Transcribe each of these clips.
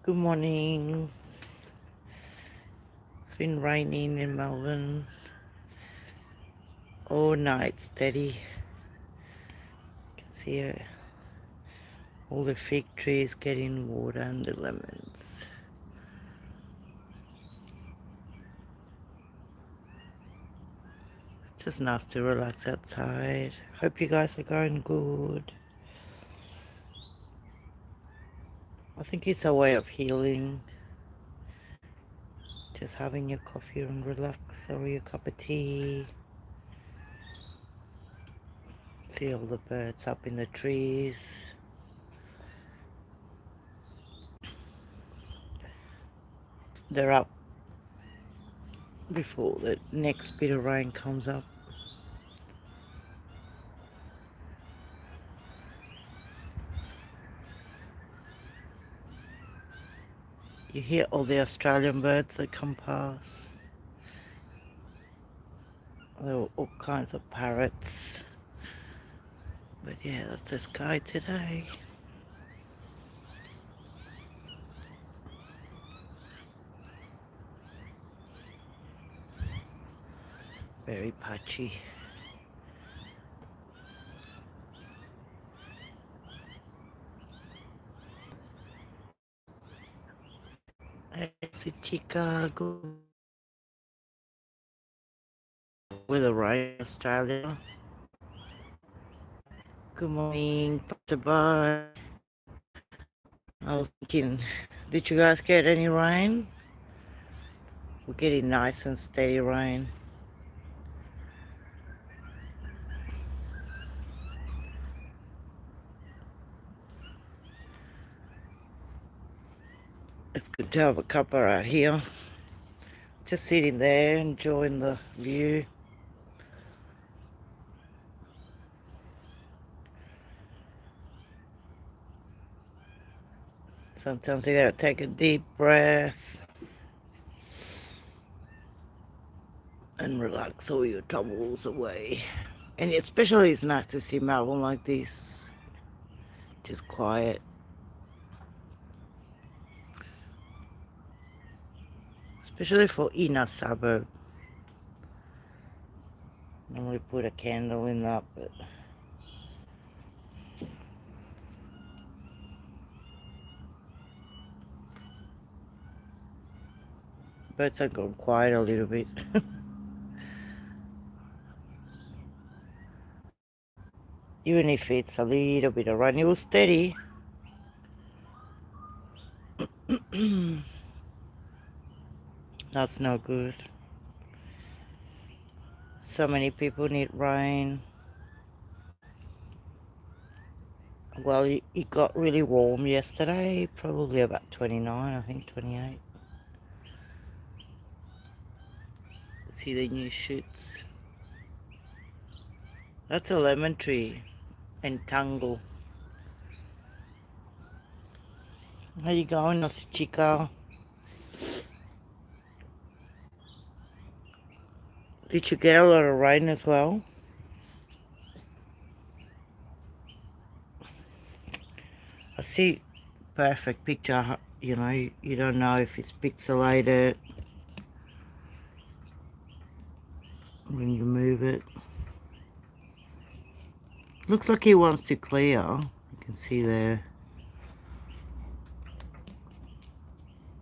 Good morning. It's been raining in Melbourne all night, steady. You can see all the fig trees getting water and the lemons. It's just nice to relax outside. Hope you guys are going good. I think it's a way of healing. Just having your coffee and relax, or your cup of tea. See all the birds up in the trees. They're up before the next bit of rain comes up. You hear all the Australian birds that come past. There were all kinds of parrots. But yeah, that's the sky today. Very patchy. It's Chicago with a rain in Australia. Good morning, passerby. I was thinking, did you guys get any rain? We're getting nice and steady rain. It's good to have a cuppa out here. Just sitting there, enjoying the view. Sometimes you gotta take a deep breath and relax all your troubles away. And especially it's nice to see Melbourne like this, just quiet. Especially for inner suburb. Normally put a candle in that, but birds are gone quiet a little bit. Even if it's a little bit of rain, it was steady. That's no good. So many people need rain. Well, it got really warm yesterday, probably about 29, I think 28. See the new shoots. That's a lemon tree and tangle. How you going, Nosy Chica? Did you get a lot of rain as well? I see perfect picture, you know, you don't know if it's pixelated when you move it. Looks like he wants to clear. You can see there.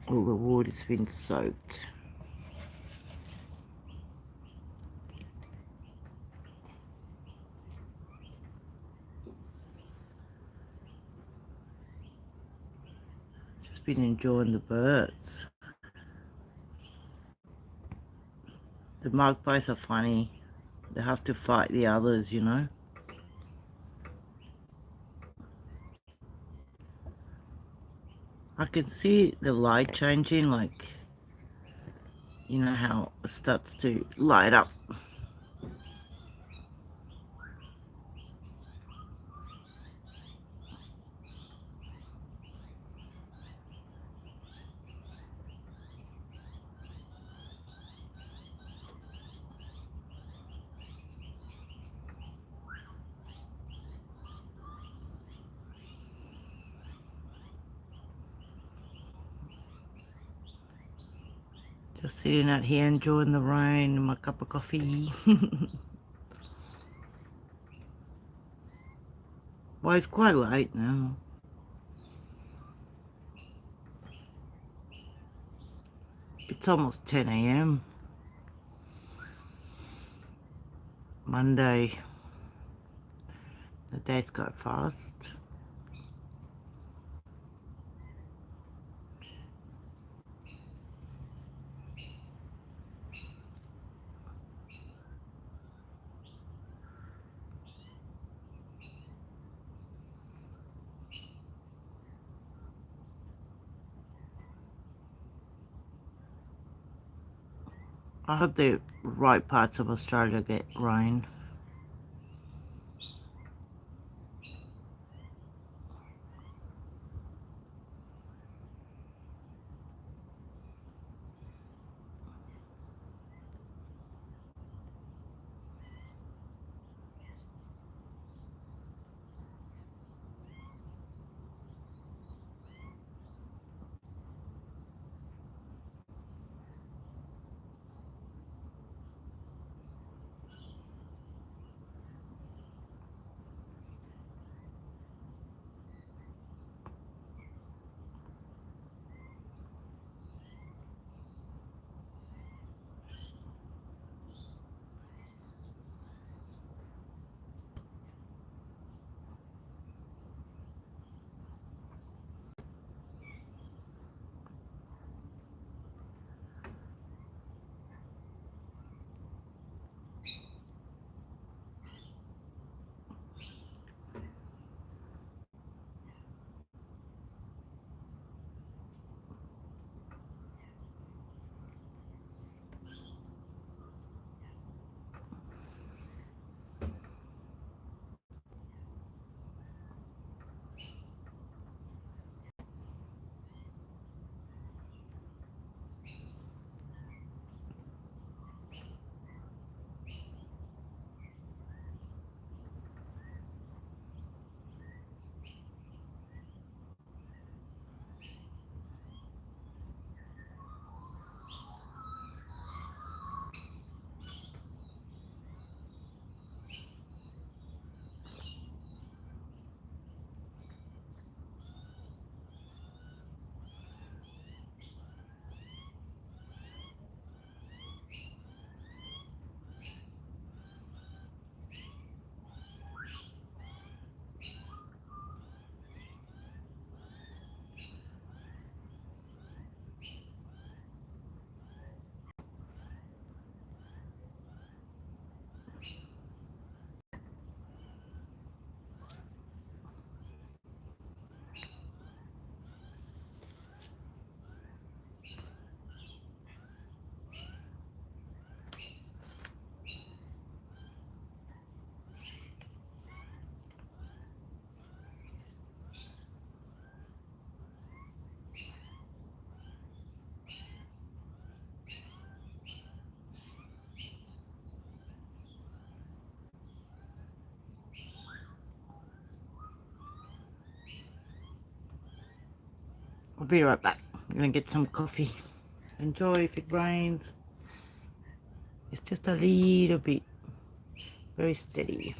All the wood has been soaked. Just been enjoying the birds. The magpies are funny. They have to fight the others, you know. I can see the light changing, like, you know how it starts to light up. Just sitting out here enjoying the rain and my cup of coffee. Well, it's quite late now. It's almost 10 a.m. Monday. The days go fast. I hope the right parts of Australia get rain. I'll be right back. I'm gonna get some coffee. Enjoy if it rains. It's just a little bit, very steady.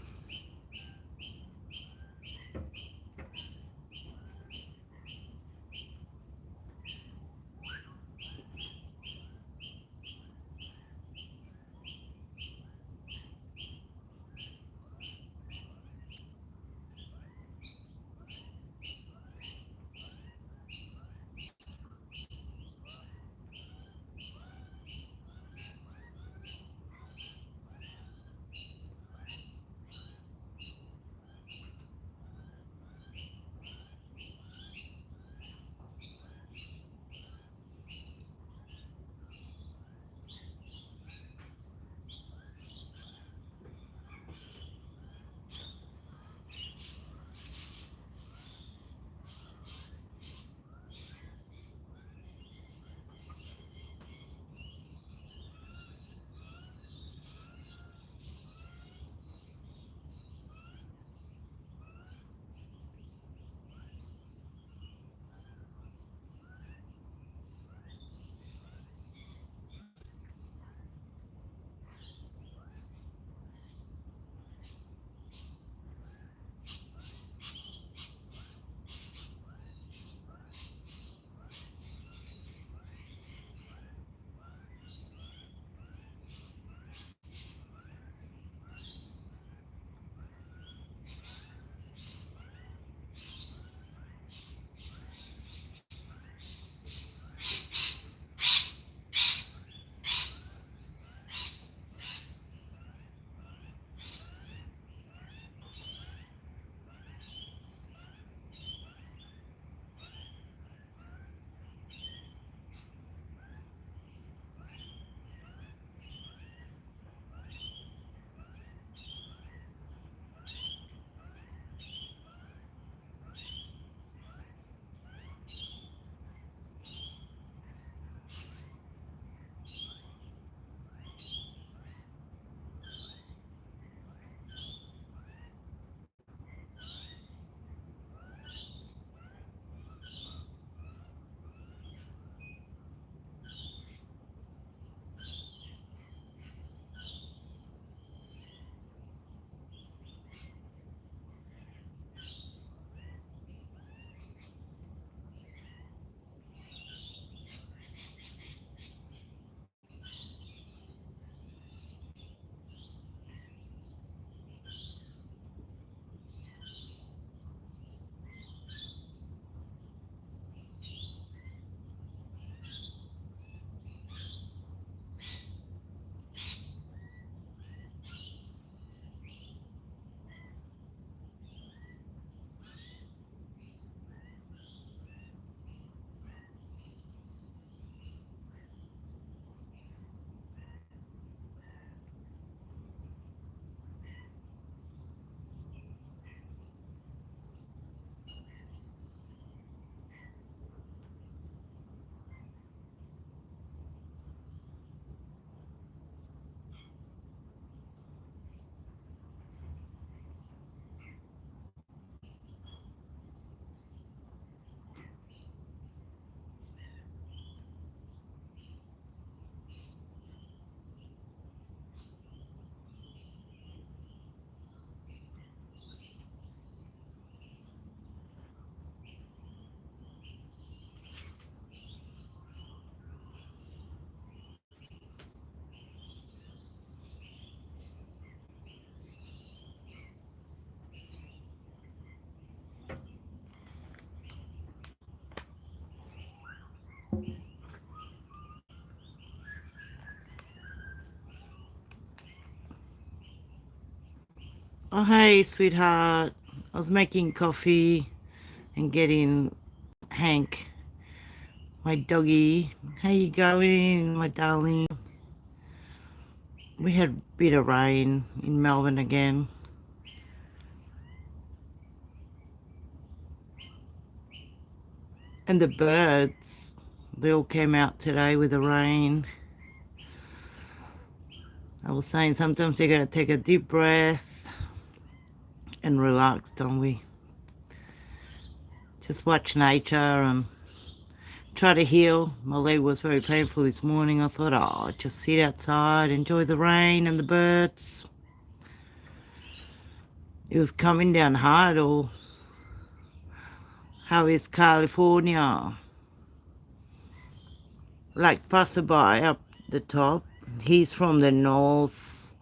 Oh, hey, sweetheart. I was making coffee and getting Hank, my doggy. How you going, my darling? We had a bit of rain in Melbourne again. And the birds, they all came out today with the rain. I was saying sometimes you gotta take a deep breath and relax, don't we? Just watch nature and try to heal. My leg was very painful this morning. I thought, oh, just sit outside, enjoy the rain and the birds. It was coming down hard. Or how is California? Like passerby up the top. He's from the north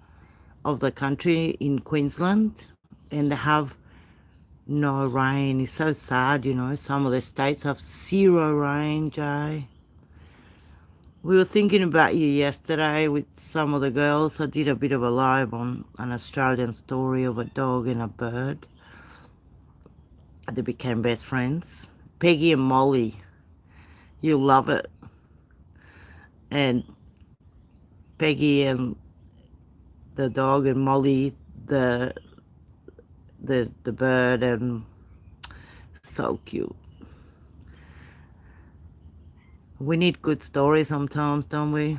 of the country in Queensland, and they have no rain. It's so sad, you know. Some of the states have zero rain, Jay. We were thinking about you yesterday with some of the girls. I did a bit of a live on an Australian story of a dog and a bird. They became best friends. Peggy and Molly. You'll love it. And Peggy and the dog, and Molly the the bird, and so cute. We need good stories sometimes, don't we?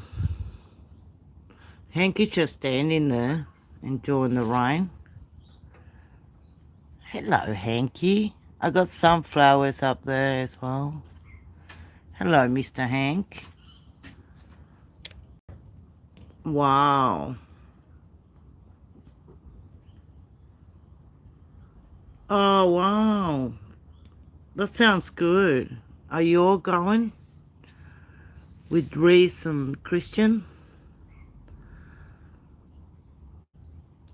Hanky's just standing there enjoying the rain. Hello, Hanky. I got sunflowers up there as well. Hello, Mr. Hank. Wow. Oh, wow. That sounds good. Are you all going? With Reese and Christian?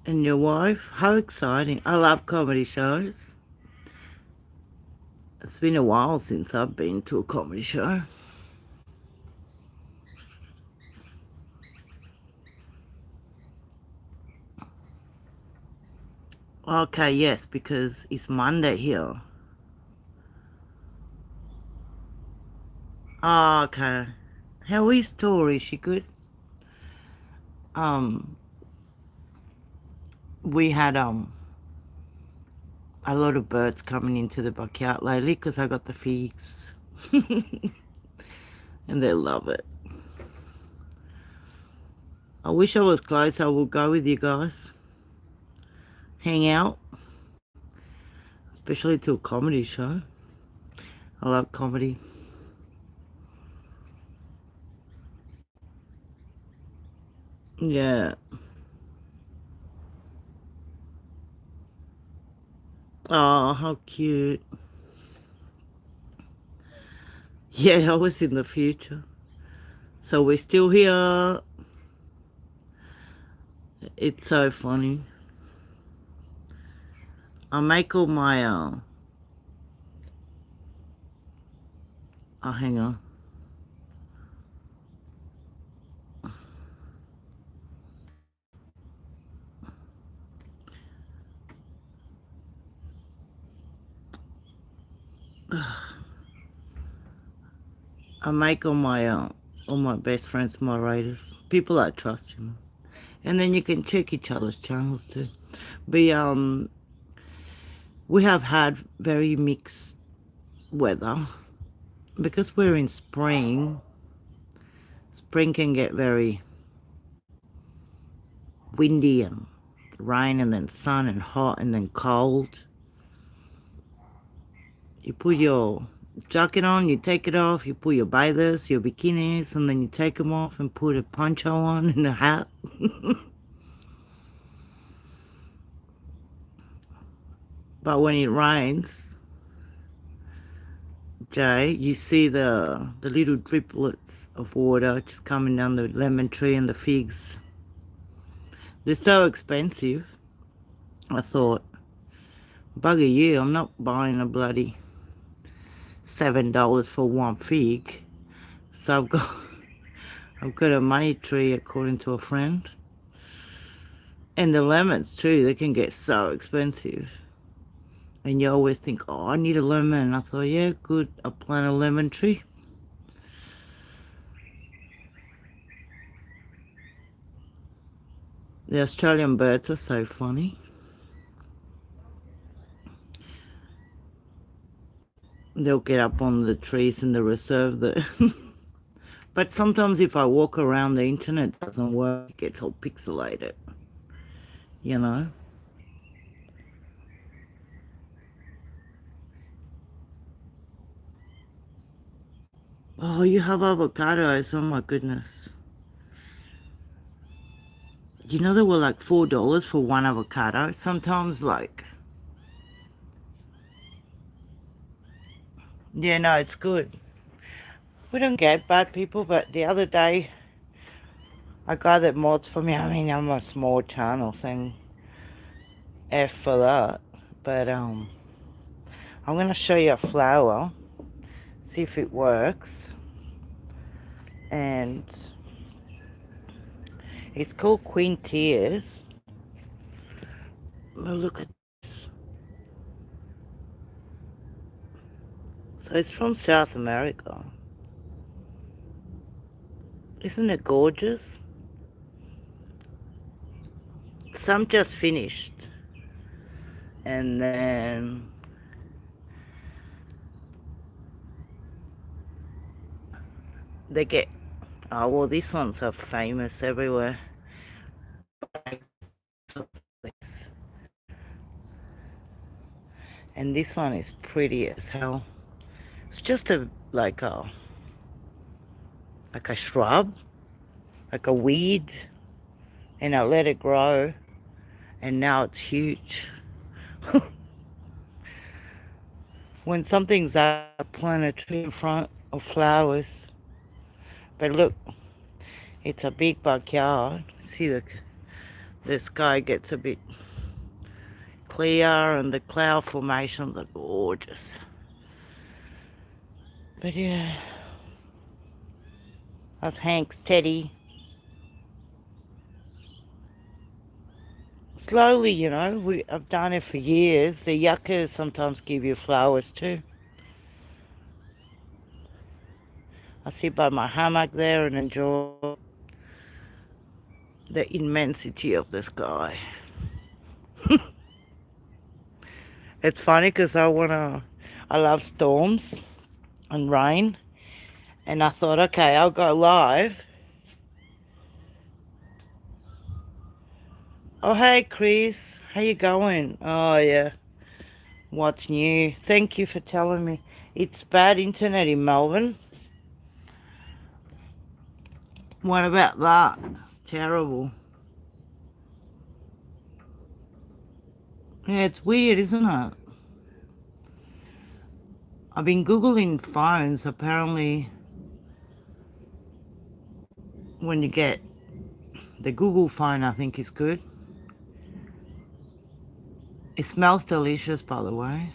And your wife? How exciting. I love comedy shows. It's been a while since I've been to a comedy show. Okay, yes, because it's Monday here. Oh, okay. How is Tori? Is she good? Um, we had a lot of birds coming into the backyard lately because I got the figs. And they love it. I wish I was close. I will go with you guys. Hang out. Especially to a comedy show. I love comedy. Yeah. Oh, how cute. Yeah, I was in the future. So we're still here. It's so funny. I make all my oh, hang on. I make all my best friends moderators, people I trust, you know. And then you can check each other's channels too. But we have had very mixed weather because we're in spring. Spring can get very windy and rain, and then sun and hot and then cold. You put your jacket on, you take it off, you put your bathers, your bikinis, and then you take them off and put a poncho on and a hat. But when it rains, Jay, you see the little driplets of water just coming down the lemon tree and the figs. They're so expensive. I thought, bugger you, I'm not buying a bloody $7 for one fig. So I've got a money tree according to a friend. And the lemons too, they can get so expensive. And you always think, oh, I need a lemon. And I thought, yeah, good, I'll plant a lemon tree. The Australian birds are so funny. They'll get up on the trees in the reserve there. But sometimes if I walk around, the internet doesn't work. It gets all pixelated, you know. Oh, you have avocados. Oh my goodness. You know they were like $4 for one avocado. Sometimes like, yeah, no, it's good. We don't get bad people, but the other day, a guy that mods for me, I mean, I'm a small channel thing. F for that. But I'm gonna show you a flower, see if it works. And it's called Queen Tears. Oh, look at this. So it's from South America. Isn't it gorgeous? Some just finished. And then they get, oh, well, these ones are famous everywhere. And this one is pretty as hell. It's just like a shrub, like a weed, and I let it grow, and now it's huge. When something's up, I plant a tree in front of flowers. But look, it's a big backyard. See, the sky gets a bit clear and the cloud formations are gorgeous. But yeah, that's Hank's teddy. Slowly, you know, I've done it for years. The yuccas sometimes give you flowers too. I sit by my hammock there and enjoy the immensity of the sky. It's funny because I love storms and rain. And I thought, okay, I'll go live. Oh, hey, Chris. How you going? Oh, yeah. What's new? Thank you for telling me. It's bad internet in Melbourne. What about that? It's terrible. Yeah, it's weird, isn't it? I've been Googling phones. Apparently, when you get the Google phone, I think is good. It smells delicious, by the way.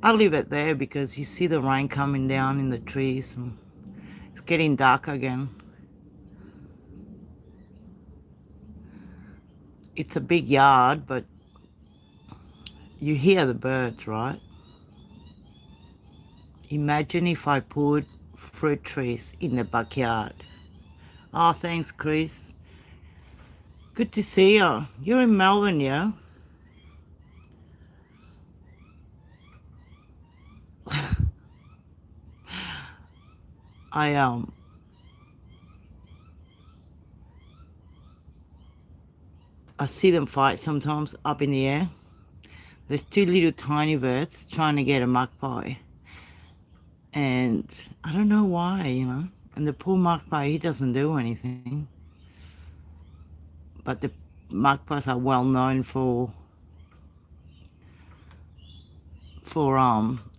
I'll leave it there because you see the rain coming down in the trees and it's getting dark again. It's a big yard, but you hear the birds, right? Imagine if I put fruit trees in the backyard. Oh, thanks, Chris. Good to see you. You're in Melbourne, yeah? I I see them fight sometimes up in the air. There's two little tiny birds trying to get a magpie. And I don't know why, you know. And the poor magpie, he doesn't do anything. But the magpies are well known for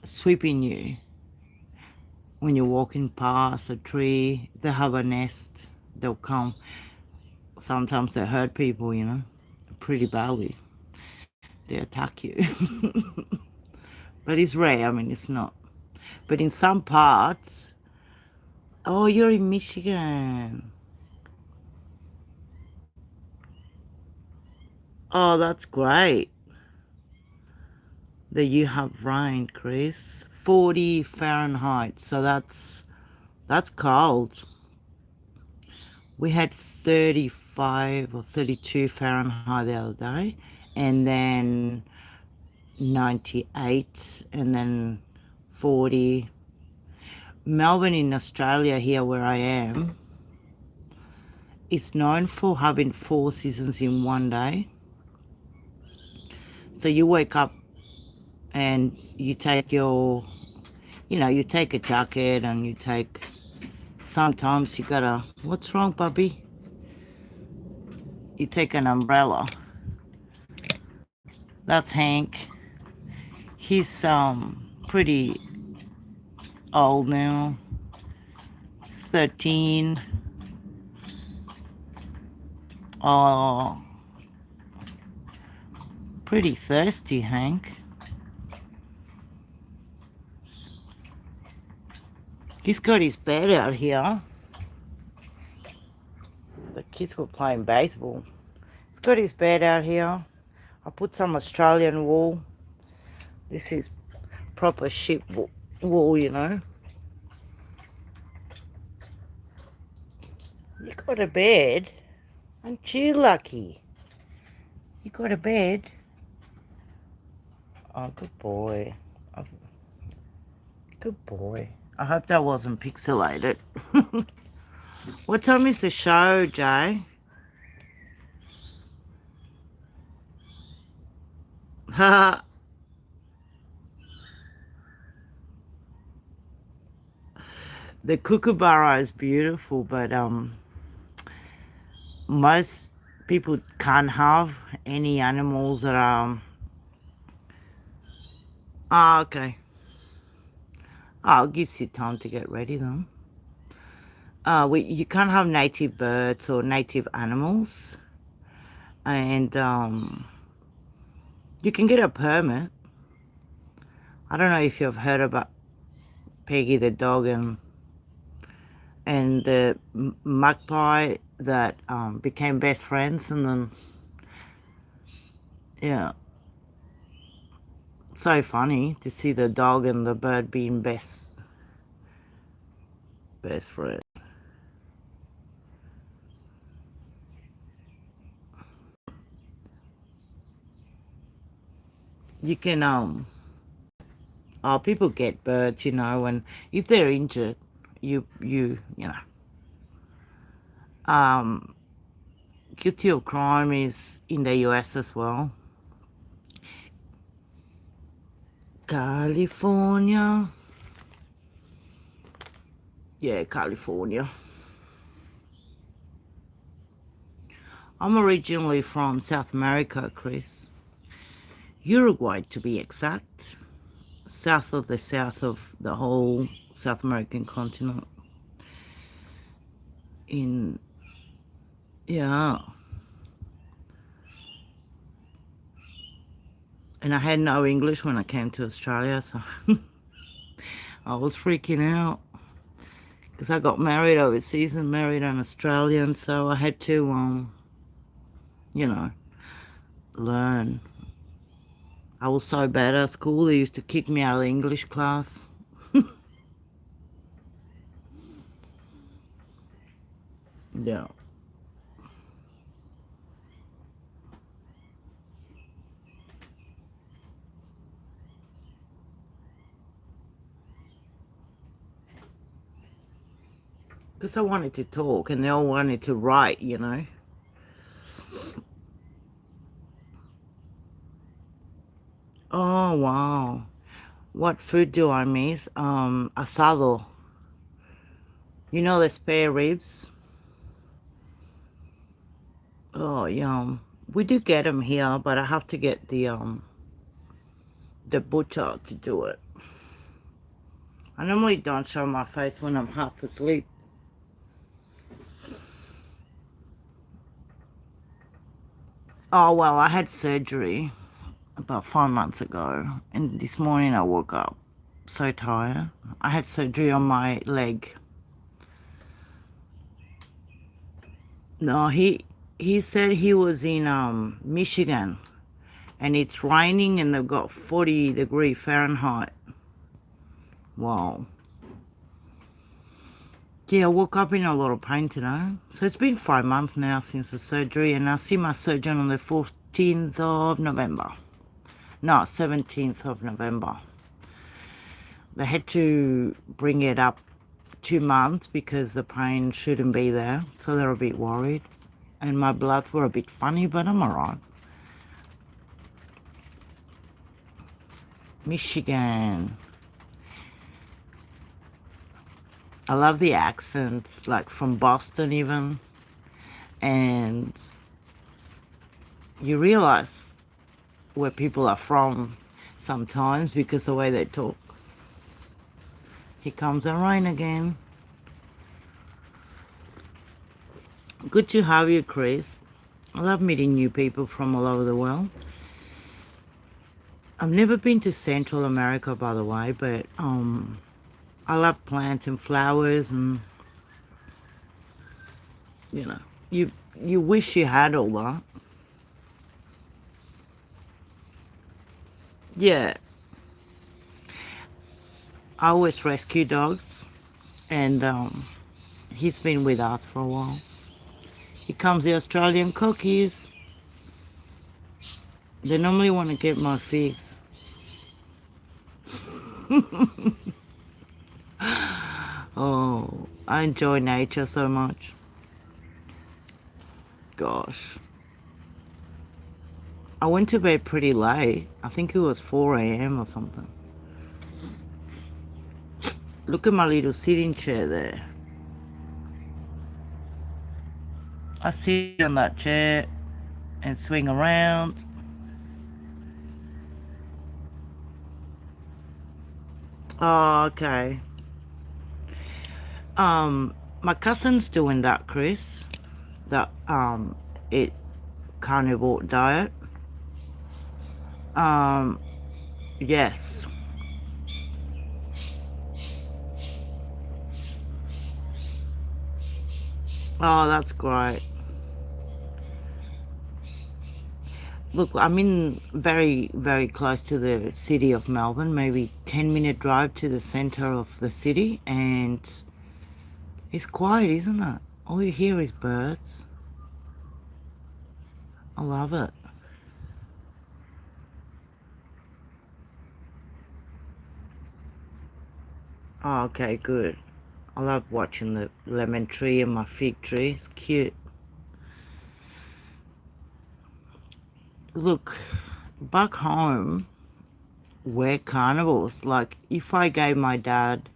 sweeping you when you're walking past a tree. They have a nest. They'll come. Sometimes they hurt people, you know, pretty badly. They attack you. But it's rare. I mean, it's not. But in some parts, oh, you're in Michigan. Oh, that's great that you have rain, Chris. 40 Fahrenheit, so that's cold. We had 35 or 32 Fahrenheit the other day, and then 98, and then 40. Melbourne in Australia, here where I am, is known for having 4 seasons in one day. So you wake up and you take you take a jacket, and you take, sometimes you gotta, what's wrong, puppy? You take an umbrella. That's Hank. He's pretty old now. He's 13. Oh, pretty thirsty, Hank. He's got his bed out here. The kids were playing baseball. He's got his bed out here. I put some Australian wool. This is proper sheep wool, you know. You got a bed? Aren't you lucky? You got a bed? Oh, good boy. Good boy. I hope that wasn't pixelated. What time is the show, Jay? Ha. The kookaburra is beautiful, but most people can't have any animals that are. Oh, okay. Oh, it gives you time to get ready then. You can't have native birds or native animals, and you can get a permit. I don't know if you've heard about Peggy the dog and the magpie that became best friends, and then yeah, so funny to see the dog and the bird being best friends. You can people get birds, and if they're injured, you know, guilty of crime is in the US as well. California. Yeah, California. I'm originally from South America, Chris. Uruguay, to be exact. South of the whole South American continent. Yeah. And I had no English when I came to Australia, so I was freaking out because I got married overseas and married an Australian, so I had to, you know, learn. I was so bad at school, they used to kick me out of the English class. Yeah. Because I wanted to talk and they all wanted to write. Oh, wow. What food do I miss? Asado. You know the spare ribs? Oh, yum. We do get them here, but I have to get the butcher to do it. I normally don't show my face when I'm half asleep. Oh, well, I had surgery about 5 months ago, and this morning I woke up so tired. I had surgery on my leg. No, he he said he was in Michigan, and it's raining and they've got 40-degree Fahrenheit. Wow. Yeah, I woke up in a lot of pain today. So it's been 5 months now since the surgery, and I see my surgeon on the 14th of November. No, 17th of November. They had to bring it up 2 months because the pain shouldn't be there, so they're a bit worried. And my bloods were a bit funny, but I'm alright. Michigan. I love the accents, like from Boston even. And you realize where people are from sometimes because the way they talk. Here comes the rain again. Good to have you, Chris. I love meeting new people from all over the world. I've never been to Central America, by the way, but I love plants and flowers, and you know, you wish you had all that. Yeah, I always rescue dogs, and he's been with us for a while. Here comes the Australian cookies. They normally want to get my figs. Oh, I enjoy nature so much. Gosh. I went to bed pretty late. I think it was 4 a.m. or something. Look at my little sitting chair there. I sit on that chair and swing around. Oh, okay. My cousin's doing that, Chris. That it carnivore diet. Yes. Oh, that's great. Look, I'm in very, very close to the city of Melbourne, maybe 10-minute drive to the center of the city, and it's quiet, isn't it? All you hear is birds. I love it. Oh, okay, good. I love watching the lemon tree and my fig tree. It's cute. Look, back home, we're carnivores. Like, if I gave my dad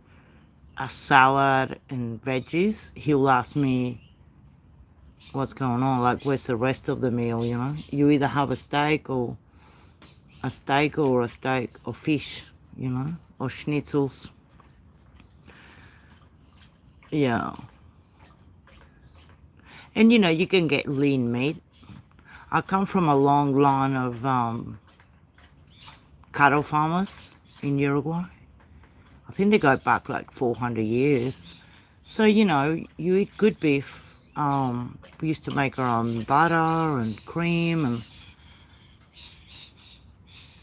a salad and veggies, he'll ask me what's going on. Like, where's the rest of the meal, you know? You either have a steak or a steak or a steak or fish, you know, or schnitzels. Yeah. And, you know, you can get lean meat. I come from a long line of cattle farmers in Uruguay. I think they go back like 400 years. So, you know, you eat good beef. We used to make our own butter and cream, and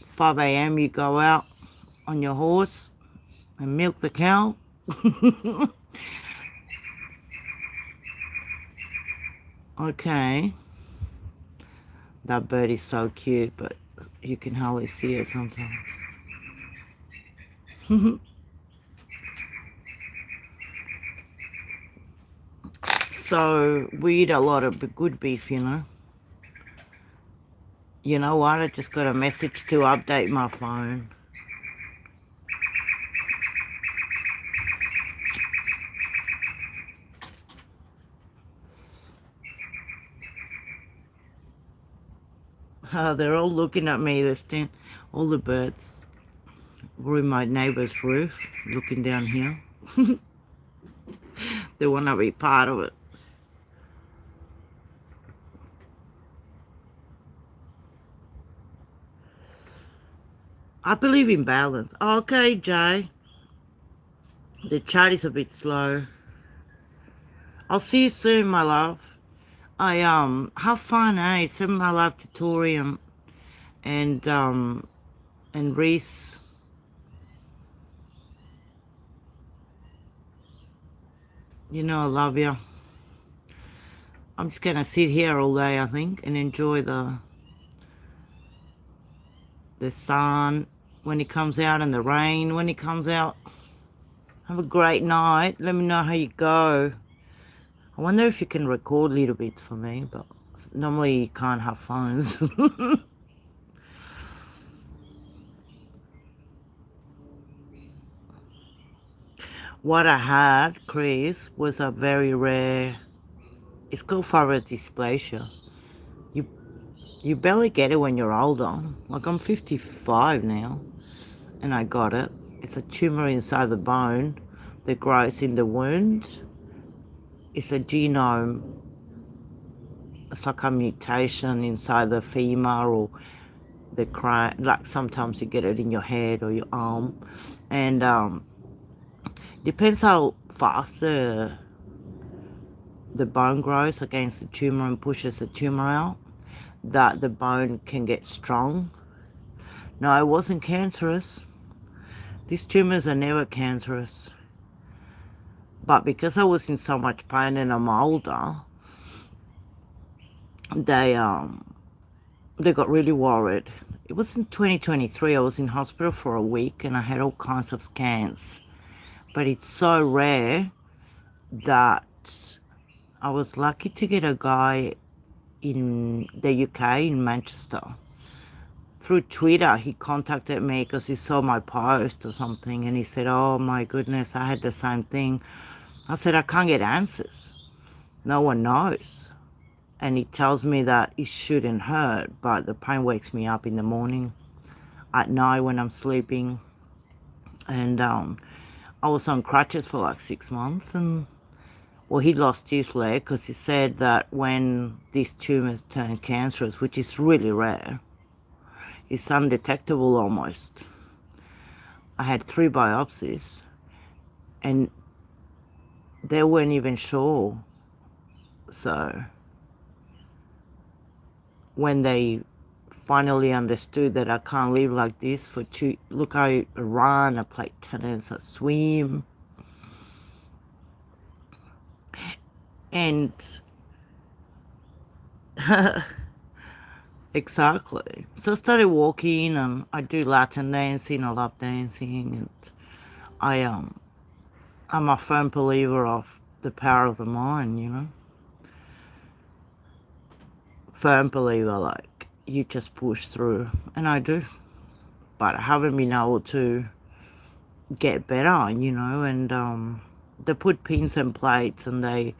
5 a.m. you go out on your horse and milk the cow. Okay. That bird is so cute, but you can hardly see it sometimes. So we eat a lot of good beef, you know. You know what? I just got a message to update my phone. They're all looking at me. All the birds were in my neighbor's roof, looking down here. They want to be part of it. I believe in balance. Okay, Jay. The chat is a bit slow. I'll see you soon, my love. I have fun, eh? Send my love to Tori and Reese. You know I love you. I'm just gonna sit here all day, I think, and enjoy the sun when it comes out and the rain when it comes out. Have a great night. Let me know how you go. I wonder if you can record a little bit for me, but normally you can't have phones. What I had, Chris, was a very rare, it's called thyroid dysplasia. You you barely get it when you're older. Like I'm 55 now and I got it. It's a tumor inside the bone that grows in the wound. It's a genome. It's like a mutation inside the femur or the crane. Like sometimes you get it in your head or your arm, and depends how fast the bone grows against the tumor and pushes the tumor out, that the bone can get strong. No, it wasn't cancerous. These tumors are never cancerous. But because I was in so much pain and I'm older, they got really worried. It was in 2023. I was in hospital for a week and I had all kinds of scans. But it's so rare that I was lucky to get a guy in the UK, in Manchester. Through Twitter, he contacted me because he saw my post or something, and he said, oh my goodness, I had the same thing. I said, I can't get answers. No one knows. And he tells me that it shouldn't hurt, but the pain wakes me up in the morning, at night when I'm sleeping. And I was on crutches for like 6 months, and well, he lost his leg because he said that when these tumors turn cancerous, which is really rare, it's undetectable almost. I had 3 biopsies and they weren't even sure. So when they finally understood that I can't live like this for look, I run, I play tennis, I swim, and exactly. So I started walking and I do Latin dancing, I love dancing, and I'm a firm believer of the power of the mind, you know. Firm believer, like you just push through, and I do. But I haven't been able to get better, you know, and they put pins and plates and they,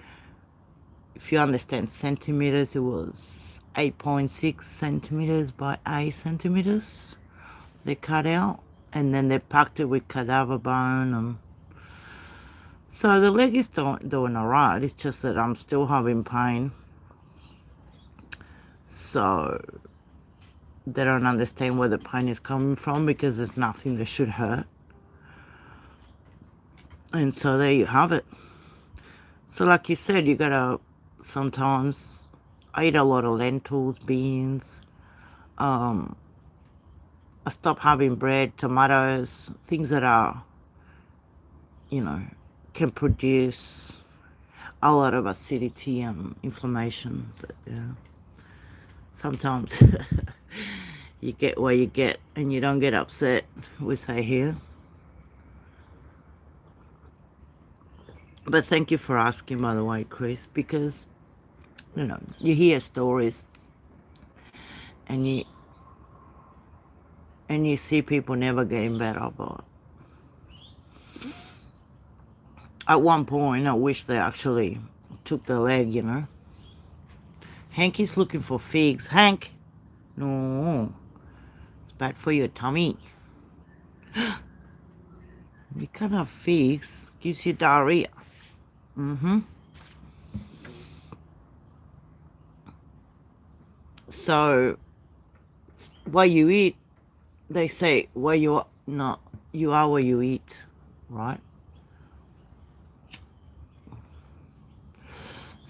if you understand centimeters, it was 8.6 centimeters by 8 centimeters they cut out, and then they packed it with cadaver bone, and so the leg is doing all right. It's just that I'm still having pain. So they don't understand where the pain is coming from because there's nothing that should hurt. And so there you have it. So like you said, you gotta sometimes, I eat a lot of lentils, beans. I stop having bread, tomatoes, things that are, you know, can produce a lot of acidity and inflammation. But yeah, sometimes you get what you get and you don't get upset, we say here. But thank you for asking, by the way, Chris, because, you know, you hear stories and you see people never getting better. But at one point, I wish they actually took the leg, you know. Hank is looking for figs. Hank, no, it's bad for your tummy. You can't have figs. Gives you diarrhea. So, what you eat, they say, where you are, no, you are where you eat, right?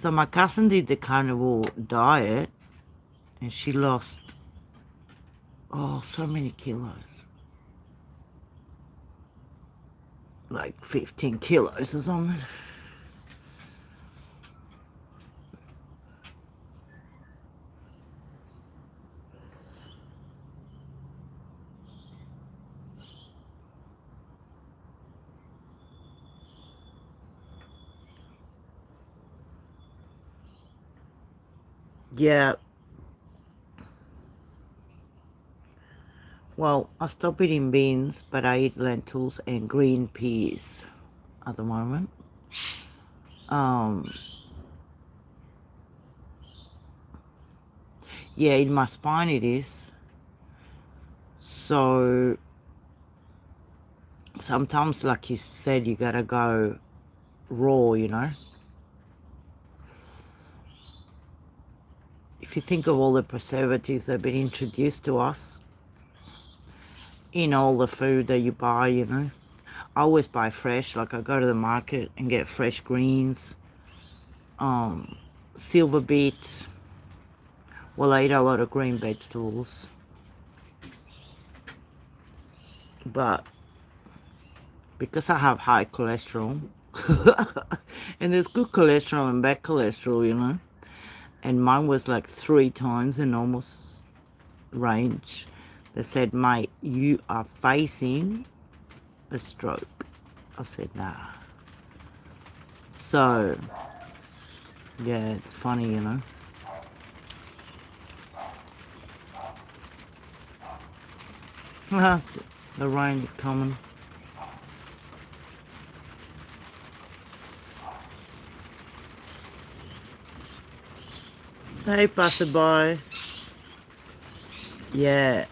So my cousin did the carnivore diet and she lost, so many kilos. Like 15 kilos or something. Yeah. Well, I stopped eating beans, but I eat lentils and green peas at the moment. Yeah, in my spine it is. So sometimes, like you said, you gotta go raw, you know. If you think of all the preservatives that have been introduced to us in all the food that you buy, you know. I always buy fresh, like I go to the market and get fresh greens, silver beet. Well, I eat a lot of green vegetables, but because I have high cholesterol, and there's good cholesterol and bad cholesterol, you know, and mine was like 3 times the normal range. They said, mate, you are facing a stroke. I said, nah. So, yeah, it's funny, you know. The rain is coming. Hey, passerby. Yeah.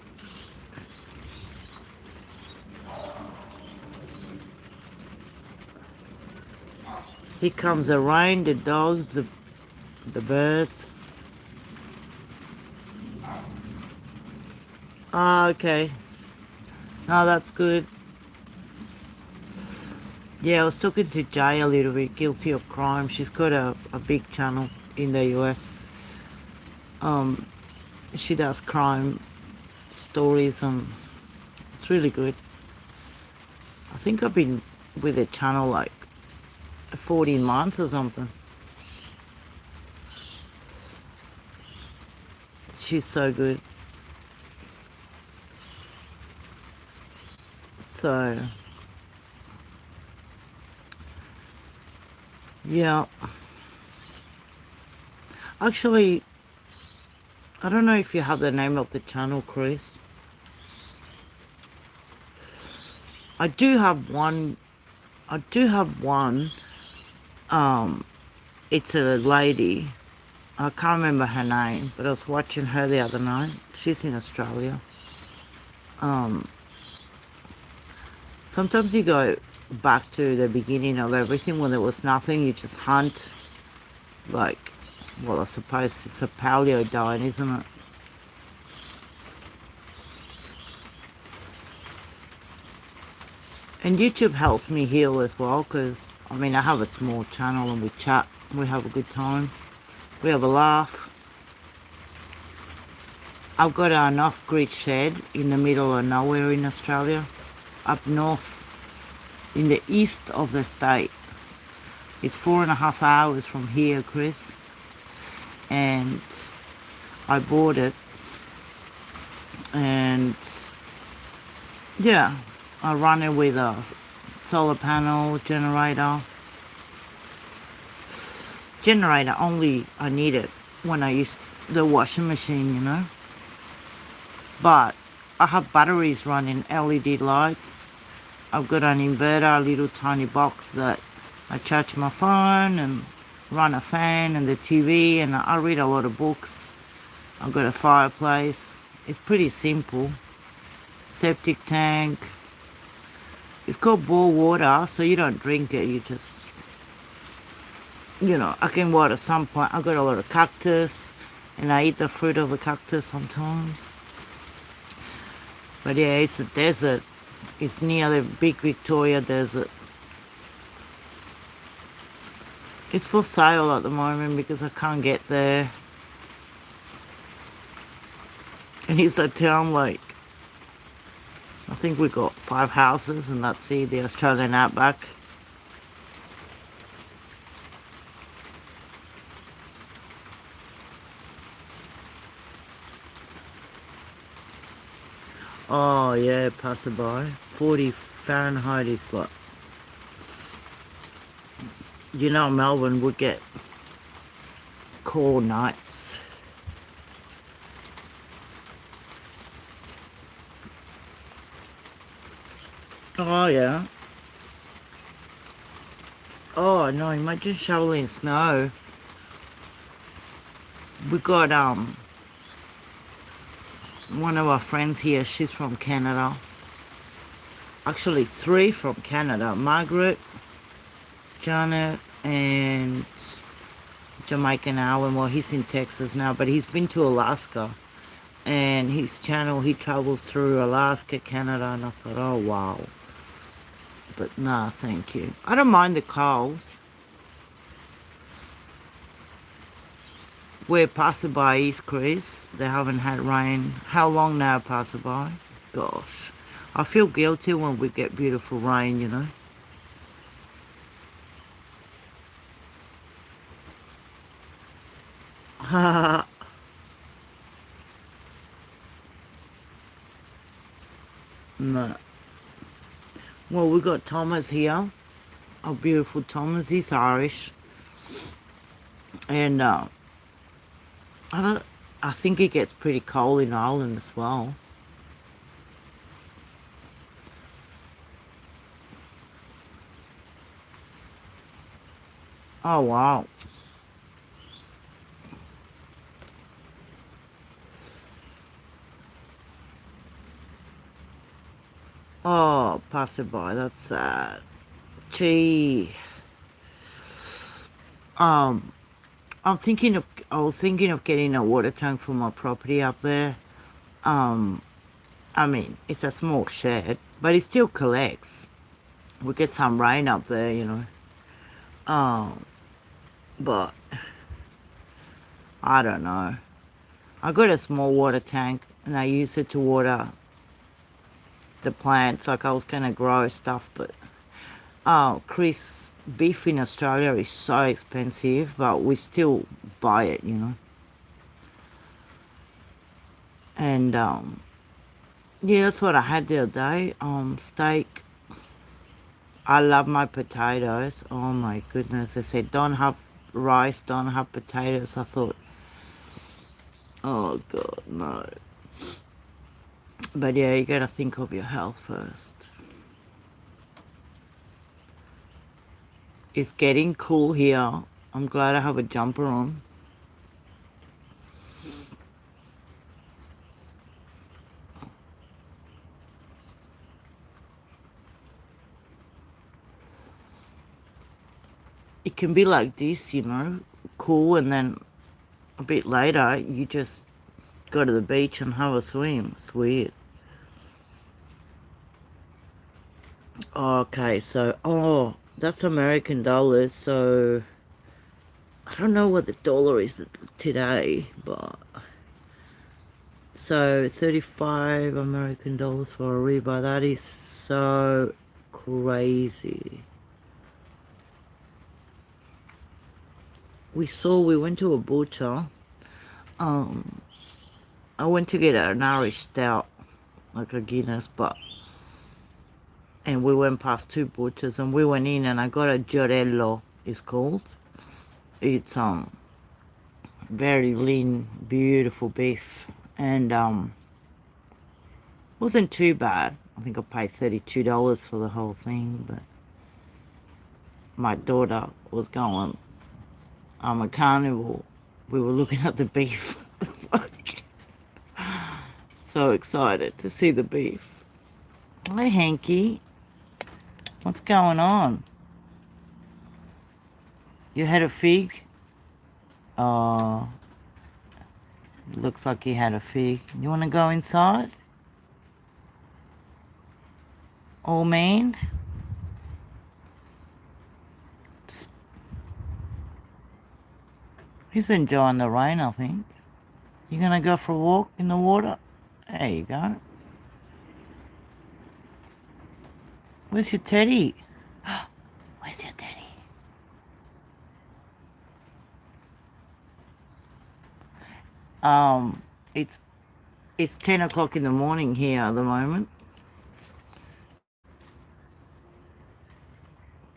Here comes the rain, the dogs, the birds. Ah, okay. No, that's good. Yeah, I was talking to Jay a little bit, guilty of crime. She's got a big channel in the US. She does crime stories and it's really good. I think I've been with the channel like 14 months or something. She's so good. So, yeah. Actually, I don't know if you have the name of the channel, Chris. I do have one. I do have one. It's a lady. I can't remember her name, but I was watching her the other night. She's in Australia. Sometimes you go back to the beginning of everything when there was nothing. You just hunt, like, well, I suppose it's a paleo diet, isn't it? And YouTube helps me heal as well, because, I mean, I have a small channel and we chat. We have a good time. We have a laugh. I've got an off-grid shed in the middle of nowhere in Australia, up north, in the east of the state. It's 4.5 hours from here, Chris. And I bought it. And yeah, I run it with a solar panel generator. Generator only I need it when I use the washing machine, you know. But I have batteries running, LED lights. I've got an inverter, a little tiny box that I charge my phone and run a fan and the TV, and I read a lot of books. I've got a fireplace. It's pretty simple. Septic tank. It's called boil water, so you don't drink it, you just, you know, I can water some point. I've got a lot of cactus and I eat the fruit of the cactus sometimes. But yeah, it's a desert. It's near the big Victoria desert. It's for sale at the moment because I can't get there. And it's a town like, I think we got 5 houses and that's it, the Australian outback. Oh yeah, passerby. 40 Fahrenheit is like, Melbourne would get cold nights. Oh yeah. Oh no, imagine shoveling snow. We got one of our friends here, she's from Canada. Actually 3 from Canada. Margaret, Janet, and Jamaican Alan. Well, he's in Texas now, but he's been to Alaska. And his channel, he travels through Alaska, Canada, and I thought, oh wow. But nah, thank you. I don't mind the cold. Where passerby is, Chris, they haven't had rain. How long now, passerby? Gosh, I feel guilty when we get beautiful rain, you know. No. Well, we got Thomas here. Our beautiful Thomas. He's Irish. And I don't. I think it gets pretty cold in Ireland as well. Oh wow. Oh, passerby, that's sad. Gee. Um, I was thinking of getting a water tank for my property up there. Um, I mean, it's a small shed, but it still collects. We get some rain up there, you know. Um, but I don't know. I got a small water tank and I use it to water the plants. Like I was gonna grow stuff, but Chris, beef in Australia is so expensive, but we still buy it, you know. And yeah, that's what I had the other day. Steak. I love my potatoes. Oh my goodness. They said don't have rice, don't have potatoes. I thought, oh God, no. But yeah, you gotta think of your health first. It's getting cool here. I'm glad I have a jumper on. It can be like this, you know, cool, and then a bit later you just go to the beach and have a swim. It's weird. Okay, so that's American dollars. So I don't know what the dollar is today, but so 35 American dollars for a rebar. That is so crazy. We went to a butcher. Um, I went to get an Irish stout, like a Guinness, and we went past 2 butchers and we went in and I got a Giorello, it's called. It's very lean, beautiful beef, and wasn't too bad. I think I paid $32 for the whole thing, but my daughter was going, I'm a carnivore. We were looking at the beef. So excited to see the beef. Hey Hanky, what's going on? You had a fig? Oh, looks like you had a fig. You want to go inside? Oh man? Psst. He's enjoying the rain, I think. You gonna go for a walk in the water? There you go. Where's your teddy? Where's your teddy? Um, it's 10 o'clock in the morning here at the moment.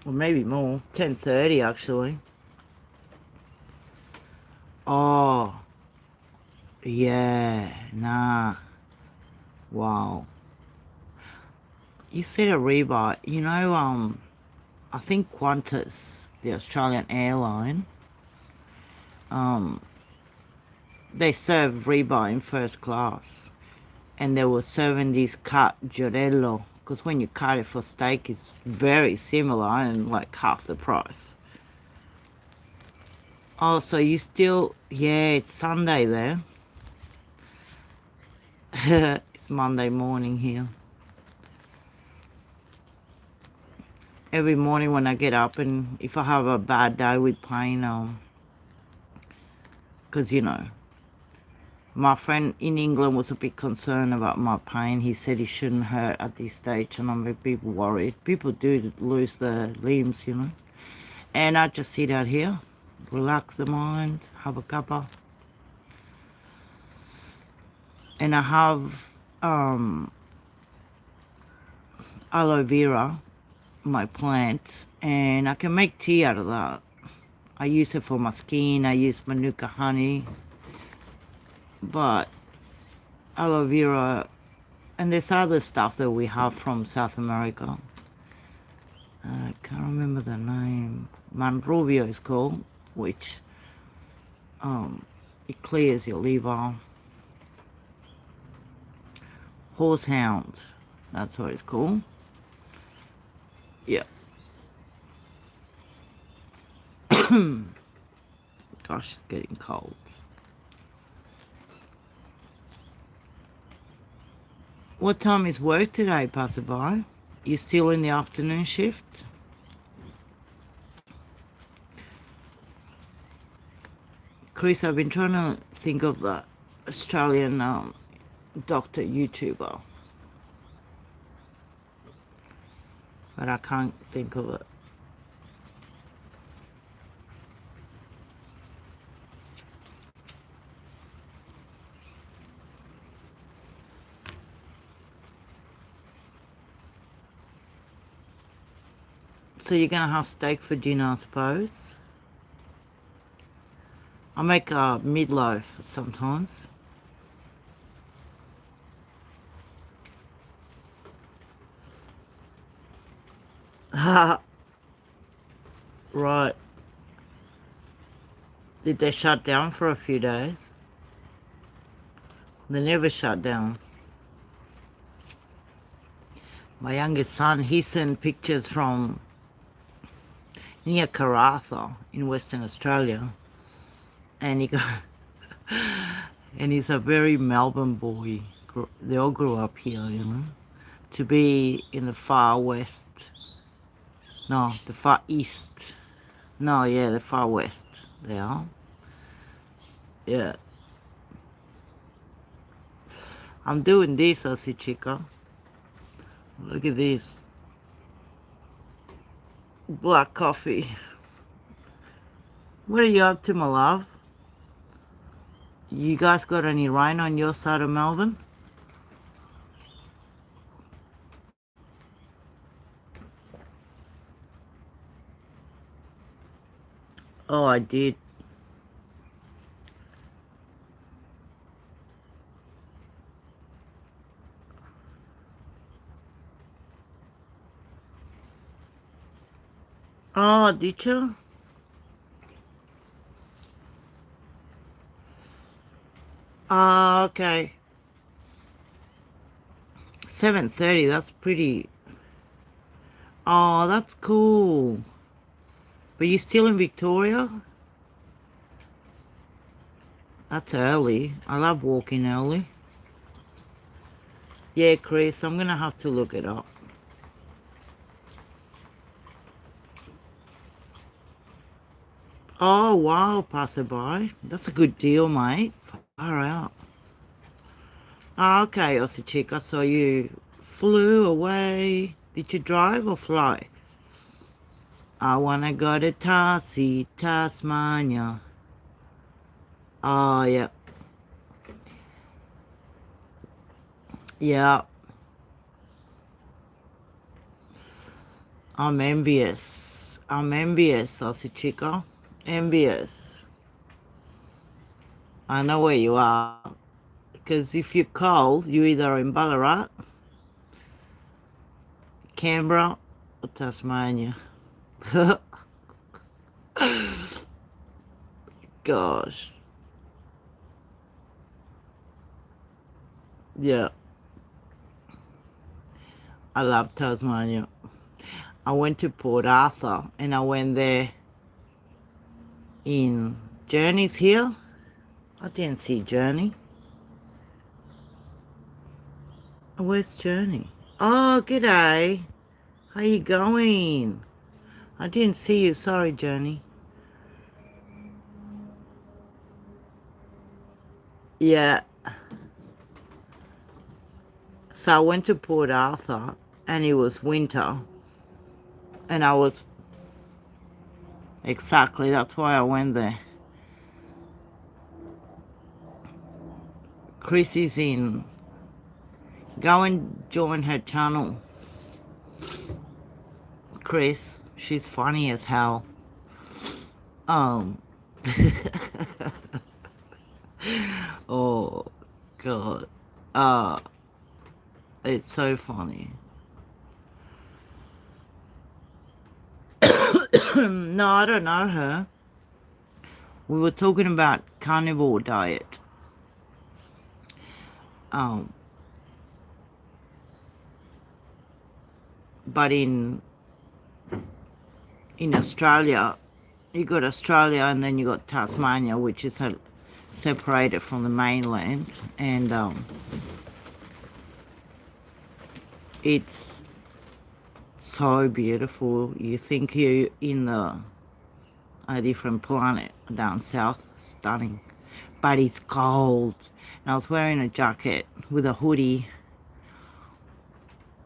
Or maybe more. 10:30 actually. Oh, yeah, nah. Wow. You said a rebuy. You know, I think Qantas, the Australian airline, they serve rebuy in first class. And they were serving this cut giorello. Because when you cut it for steak, it's very similar and like half the price. Oh, so you still, yeah, it's Sunday there. It's Monday morning here. Every morning when I get up, and if I have a bad day with pain, because you know, my friend in England was a bit concerned about my pain. He said it shouldn't hurt at this stage, and I'm a bit worried. People do lose their limbs, you know. And I just sit out here, relax the mind, have a cuppa. And I have aloe vera, my plant, and I can make tea out of that. I use it for my skin. I use manuka honey, but aloe vera, and there's other stuff that we have from South America. I can't remember the name. Manrubio is called, which it clears your liver. Horsehound, that's what it's called. Yeah. Gosh, it's getting cold. What time is work today, passerby? You still in the afternoon shift? Chris, I've been trying to think of the Australian doctor YouTuber, but I can't think of it. So you're gonna have steak for dinner, I suppose? I make a meatloaf sometimes. Right. Did they shut down for a few days? They never shut down. My youngest son, he sent pictures from near Karratha in Western Australia, and he got, and he's a very Melbourne boy. They all grew up here, you know. To be in the far west, no, the far east, no, yeah, the far west, they are. Yeah. I'm doing this, Aussie chica. Look at this. Black coffee. What are you up to, my love? You guys got any rain on your side of Melbourne? Oh, I did. Oh, did you? Oh, okay. 7:30, that's pretty. Oh, that's cool. But you still in Victoria? That's early. I love walking early. Yeah, Chris, I'm gonna have to look it up. Oh, wow, passerby. That's a good deal, mate. Far out. Okay, Aussie chica. So you flew away. Did you drive or fly? I wanna go to Tasmania. Oh, yeah. Yeah. I'm envious. I'm envious, Aussie chica. Envious. I know where you are. Because if you're cold, you're either in Ballarat, Canberra, or Tasmania. Gosh. Yeah. I love Tasmania. I went to Port Arthur and I went there in Journey's here. I didn't see Journey. Oh, where's Journey? Oh, g'day. How you going? I didn't see you. Sorry, Journey. Yeah. So I went to Port Arthur and it was winter. And I was... Exactly. That's why I went there. Chris is in. Go and join her channel. Chris. She's funny as hell. Um... Oh, God. Uh, it's so funny. No, I don't know her. We were talking about carnivore diet. Um, but in Australia, you got Australia and then you got Tasmania, which is separated from the mainland, and it's so beautiful. You think you're in a different planet down south. Stunning, but it's cold. And I was wearing a jacket with a hoodie,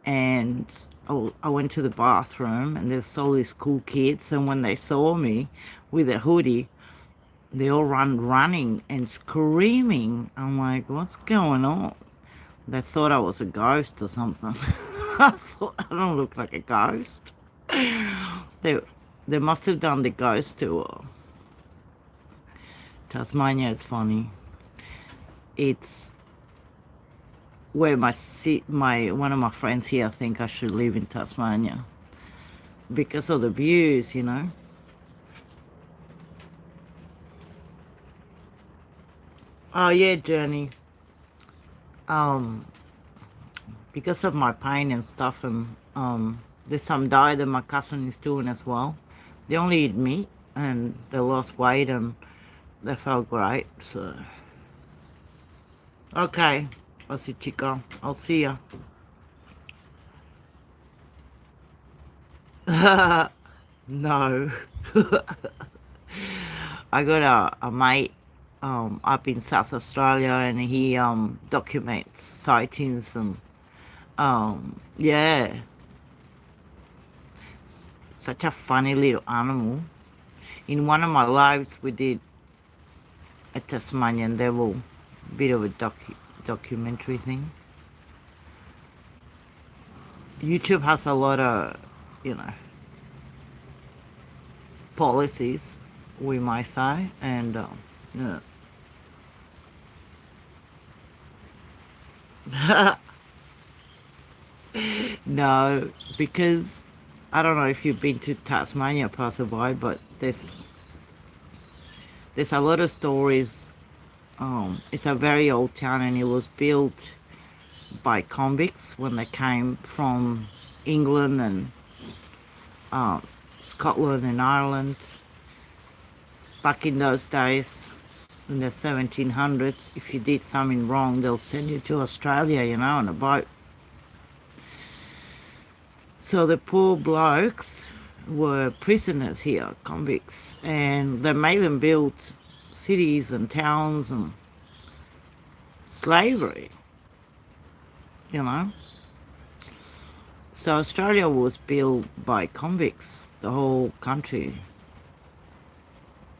and I went to the bathroom, and there's all these cool kids, and when they saw me with a hoodie, they all running and screaming. I'm like, what's going on? They thought I was a ghost or something. I thought I don't look like a ghost. They must have done the ghost tour. Tasmania is funny. It's where one of my friends here think I should live in Tasmania because of the views, you know. Oh yeah, Journey. Um, because of my pain and stuff, and there's some diet that my cousin is doing as well. They only eat meat and they lost weight and they felt great. So okay, Aussie chica, I'll see ya. No. I got a mate up in South Australia, and he documents sightings, and yeah, such a funny little animal. In one of my lives we did a Tasmanian devil, bit of a documentary thing. YouTube has a lot of, you know, policies, we might say, and yeah. No, because I don't know if you've been to Tasmania, passerby, but there's a lot of stories. It's a very old town, and it was built by convicts when they came from England and Scotland and Ireland back in those days. In the 1700s, if you did something wrong, they'll send you to Australia, you know, on a boat. So the poor blokes, were prisoners here, convicts, and they made them build cities and towns and slavery, you know. So Australia was built by convicts, the whole country.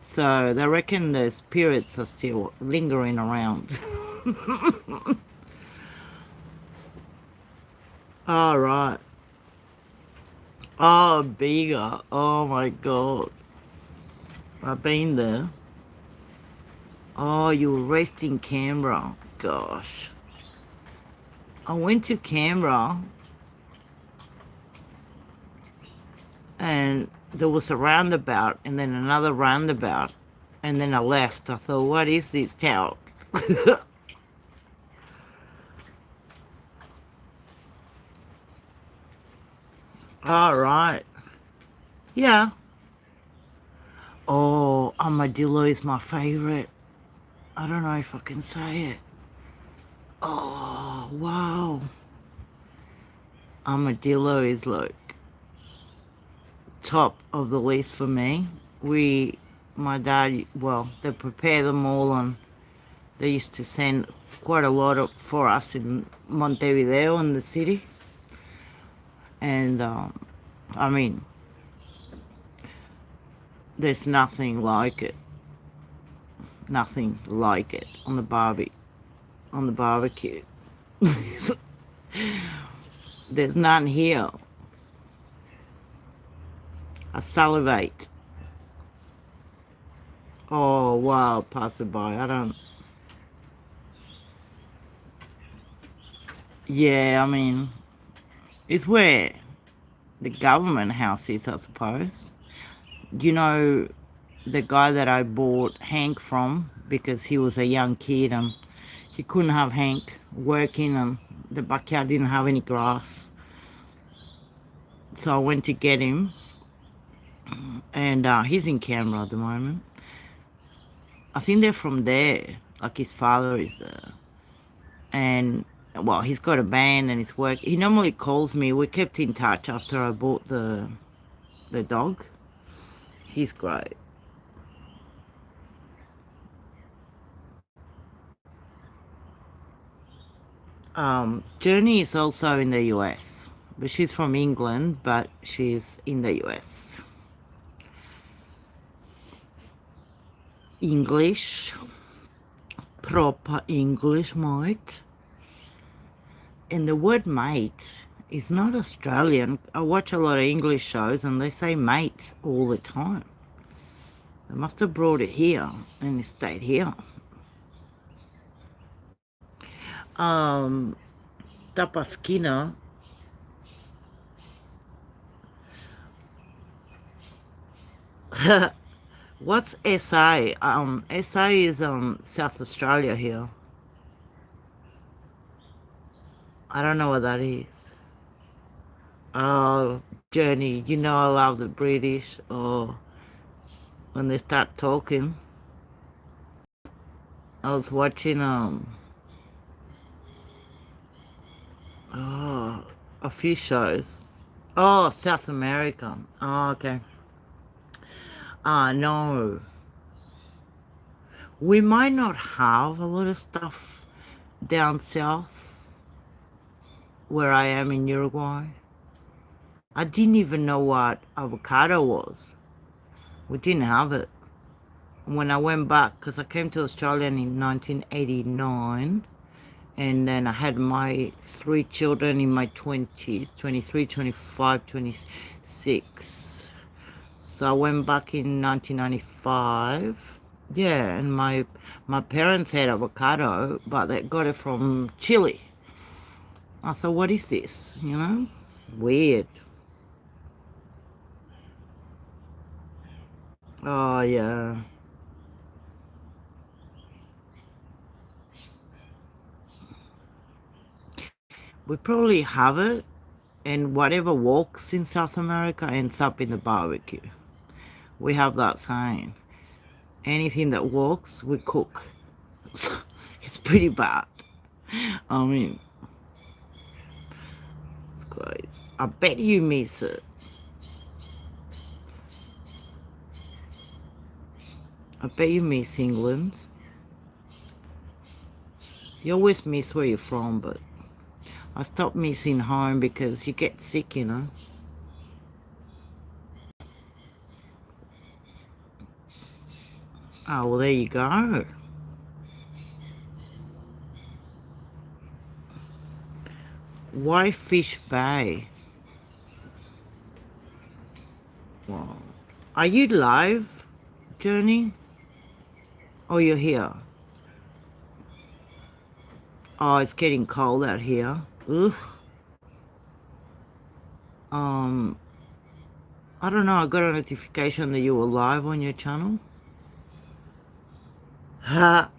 So they reckon the spirits are still lingering around. All right. Oh, bigger. Oh my God. I've been there. Oh, you were raised in Canberra. Gosh. I went to Canberra and there was a roundabout and then another roundabout and then I left. I thought, what is this town? All right. Yeah. Oh, armadillo is my favorite. I don't know if I can say it. Oh, wow. Armadillo is like top of the list for me. My dad, well, they prepare them all and they used to send quite a lot for us in Montevideo in the city. And, I mean, there's nothing like it. Nothing like it on the barbecue. There's none here. I salivate. Oh, wow, passerby. I don't... Yeah, I mean, it's where the government house is, I suppose. You know, the guy that I bought Hank from, because he was a young kid and he couldn't have Hank working and the backyard didn't have any grass. So I went to get him and he's in Canberra at the moment. I think they're from there, like his father is there. And well, he's got a band and his work. He normally calls me. We kept in touch after I bought the dog. He's great. Journey is also in the US, but she's from England, but she's in the US. English, proper English, mate. And the word mate is not Australian. I watch a lot of English shows and they say mate all the time. They must have brought it here and it stayed here. Tapasquina. What's SA? SA is South Australia here. I don't know what that is. Oh, Journey, you know I love the British. Oh, when they start talking. I was watching oh, a few shows. Oh, South America. Oh, okay. No. We might not have a lot of stuff down south where I am in Uruguay. I didn't even know what avocado was. We didn't have it. When I went back, because I came to Australia in 1989, and then I had my 3 children in my 20s, 23, 25, 26. So I went back in 1995. Yeah, and my parents had avocado, but they got it from Chile. I thought, what is this? You know? Weird. Oh, yeah. We probably have it, and whatever walks in South America ends up in the barbecue. We have that saying. Anything that walks, we cook. So it's pretty bad. I mean, it's crazy. I bet you miss it. I bet you miss England. You always miss where you're from, but I stopped missing home because you get sick, you know. Oh, well, there you go. Whitefish Bay. Wow. Are you live, Journey? Oh, you're here. Oh, it's getting cold out here. Ugh. Um, I don't know. I got a notification that you were live on your channel. Ha.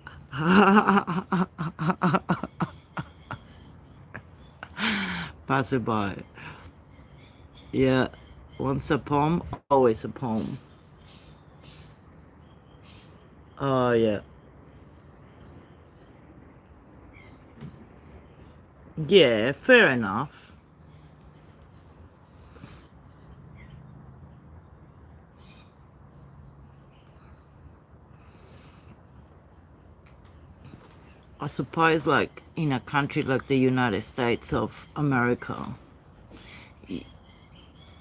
Passerby. Yeah. Once a poem, always a poem. Oh, yeah. Yeah, fair enough. I suppose, like, in a country like the United States of America,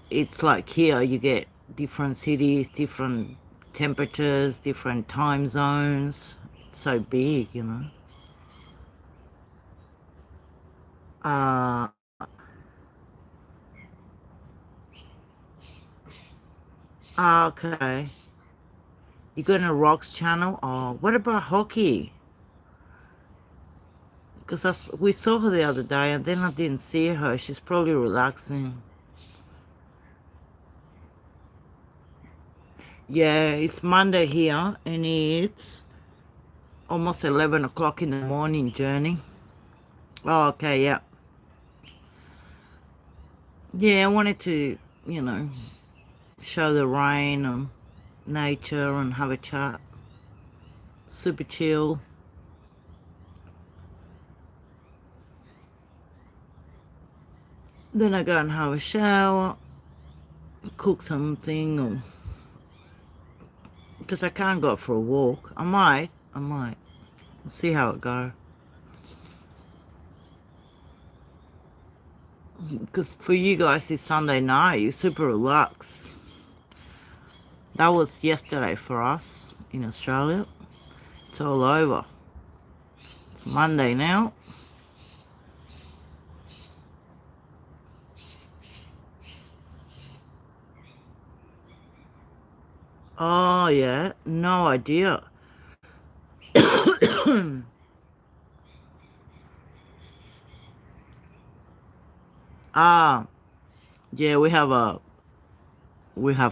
it's like here you get different cities, different temperatures, different time zones. It's so big, you know. Uh, okay. You got a rocks channel? Oh, what about hockey? Because we saw her the other day and then I didn't see her. She's probably relaxing. Yeah, it's Monday here and it's almost 11 o'clock in the morning, Journey. Oh, okay, yeah. Yeah, I wanted to, you know, show the rain and nature and have a chat. Super chill. Then I go and have a shower, cook something, or because I can't go for a walk. I might. We'll see how it goes. Because for you guys, it's Sunday night. You're super relaxed. That was yesterday for us in Australia. It's all over. It's Monday now. Oh, yeah. No idea. Ah, yeah, we have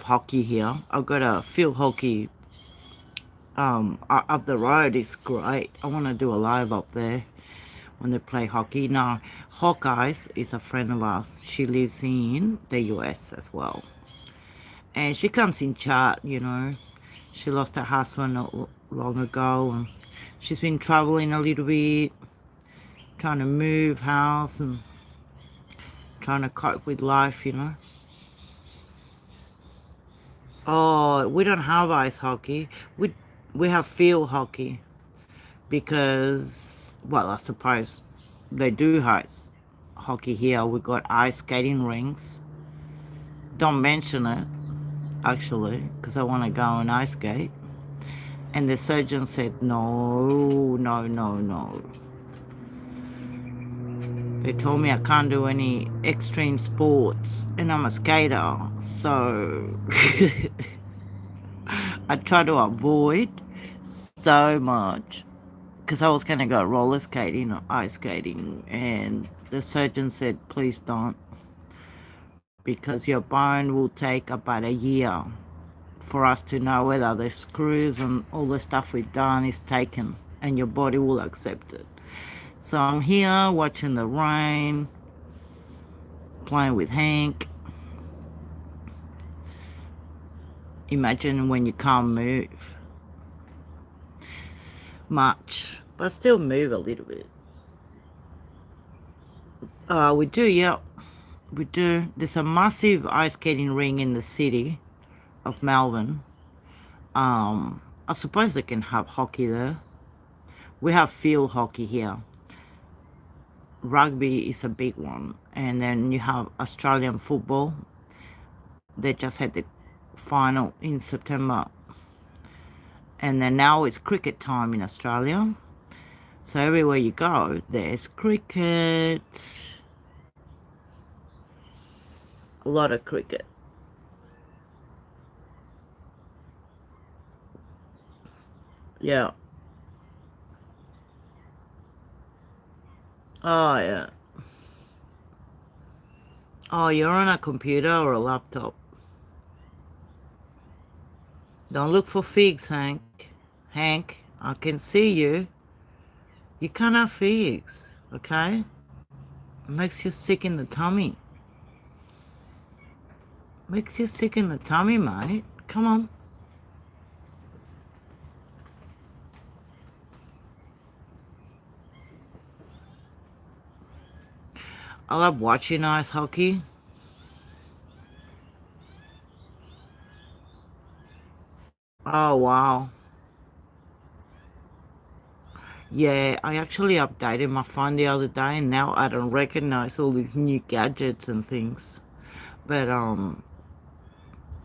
hockey here. I've got a field hockey up the road. It's great. I want to do a live up there when they play hockey. No, Hawkeyes is a friend of ours. She lives in the US as well. And she comes in chat, you know. She lost her husband not long ago and she's been traveling a little bit, trying to move house and trying to cope with life, you know. Oh, we don't have ice hockey. We have field hockey because, well, I suppose they do ice hockey here. We got ice skating rinks. Don't mention it, actually, because I want to go and ice skate. And the surgeon said, no, no, no, no. They told me I can't do any extreme sports, and I'm a skater, so I try to avoid so much because I was going to go roller skating or ice skating, and the surgeon said, please don't, because your bone will take about a year for us to know whether the screws and all the stuff we've done is taken and your body will accept it. So I'm here watching the rain, playing with Hank. Imagine when you can't move much, but still move a little bit. We do, yeah, we do. There's a massive ice skating ring in the city of Melbourne. I suppose they can have hockey there. We have field hockey here. Rugby is a big one. And then you have Australian football. They just had the final in September. And then now it's cricket time in Australia. So everywhere you go, there's cricket. A lot of cricket. Yeah. Oh, yeah. Oh, you're on a computer or a laptop? Don't look for figs, Hank. Hank, I can see you. You can't have figs, okay? It makes you sick in the tummy. Makes you sick in the tummy, mate. Come on. I love watching ice hockey. Oh, wow. Yeah, I actually updated my phone the other day and now I don't recognize all these new gadgets and things. But I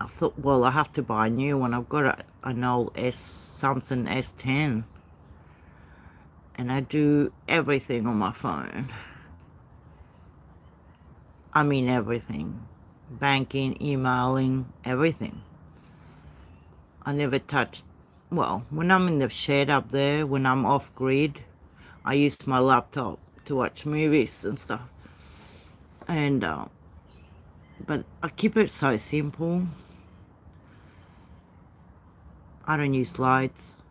thought, well, I have to buy a new one. I've got an old Samsung S10 and I do everything on my phone. I mean everything. Banking, emailing, everything. I never touched, well, when I'm in the shed up there, when I'm off grid, I use my laptop to watch movies and stuff. And, but I keep it so simple. I don't use lights.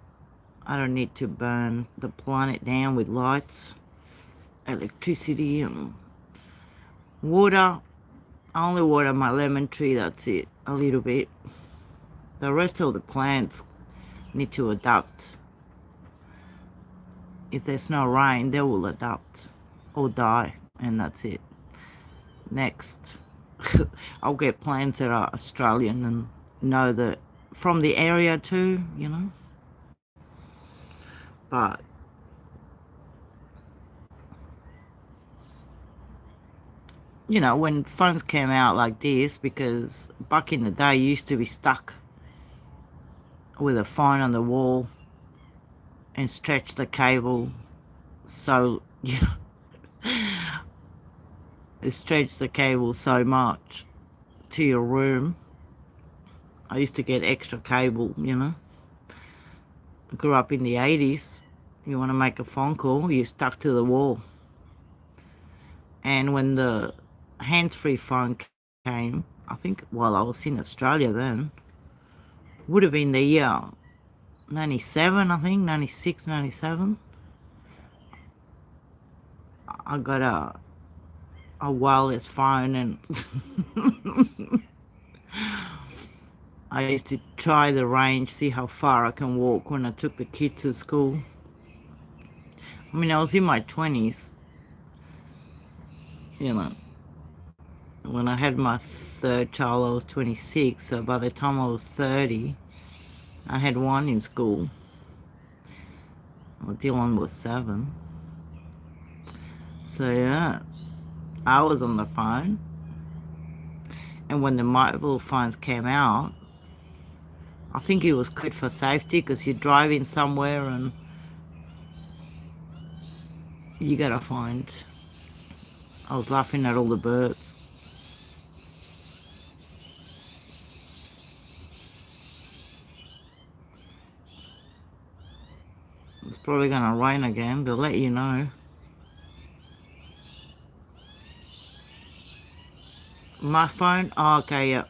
I don't need to burn the planet down with lights, electricity and water. I only water my lemon tree, that's it, a little bit. The rest of the plants need to adapt. If there's no rain, they will adapt or die, and that's it. Next. I'll get plants that are Australian and know that from the area too, you know. But you know, when phones came out like this, because back in the day you used to be stuck with a phone on the wall and stretch the cable, so you know, stretch the cable so much to your room. I used to get extra cable, you know. I grew up in the 80s. You want to make a phone call, you're stuck to the wall. And when the hands-free phone came, I think while I was in Australia then, would have been the year 97, I think, 96, 97. I got a wireless phone and I used to try the range, see how far I can walk when I took the kids to school. I mean, I was in my 20s, you know. When I had my third child, I was 26, so by the time I was 30, I had one in school. Well, Dylan was 7. So yeah, I was on the phone. And when the mobile phones came out, I think it was good for safety because you're driving somewhere and you gotta find. I was laughing at all the birds. It's probably gonna rain again, they'll let you know. My phone? Oh, okay, yeah.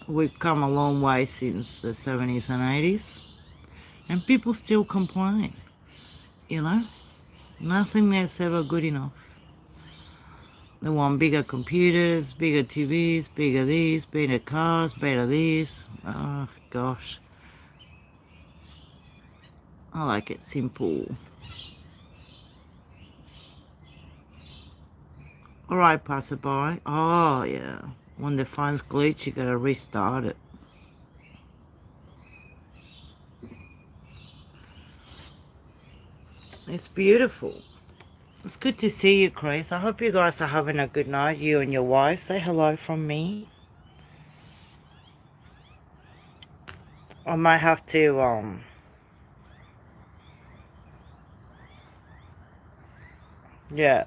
We've come a long way since the 70s and 80s. And people still complain, you know? Nothing is ever good enough. They want bigger computers, bigger TVs, bigger these, better cars, better this. Oh, gosh. I like it simple. Alright, passerby. Oh, yeah. When the phone's glitched, you gotta restart it. It's beautiful. It's good to see you, Chris. I hope you guys are having a good night, you and your wife. Say hello from me. I might have to, yeah.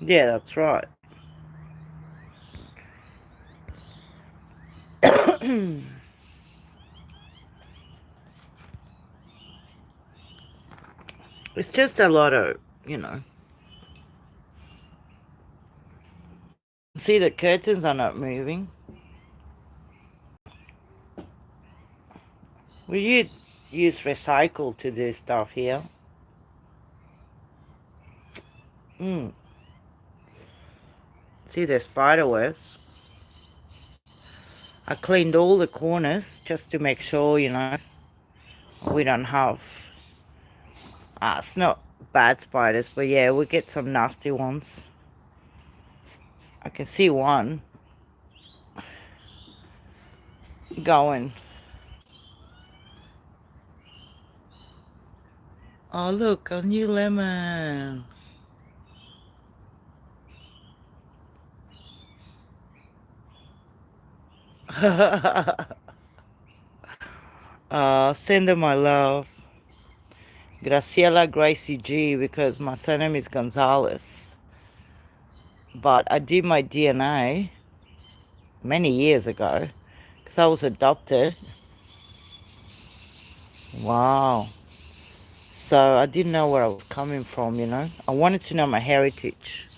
Yeah, that's right. It's just a lot of, you know. See, the curtains are not moving. We use recycle to do stuff here. Mm. See the spider webs? I cleaned all the corners just to make sure, you know, we don't have... it's not bad spiders, but yeah, we get some nasty ones. I can see one going. Oh, look, a new lemon. Send them my love. Graciela Gracie G, because my surname is Gonzalez. But I did my DNA many years ago because I was adopted. Wow. So I didn't know where I was coming from, you know. I wanted to know my heritage.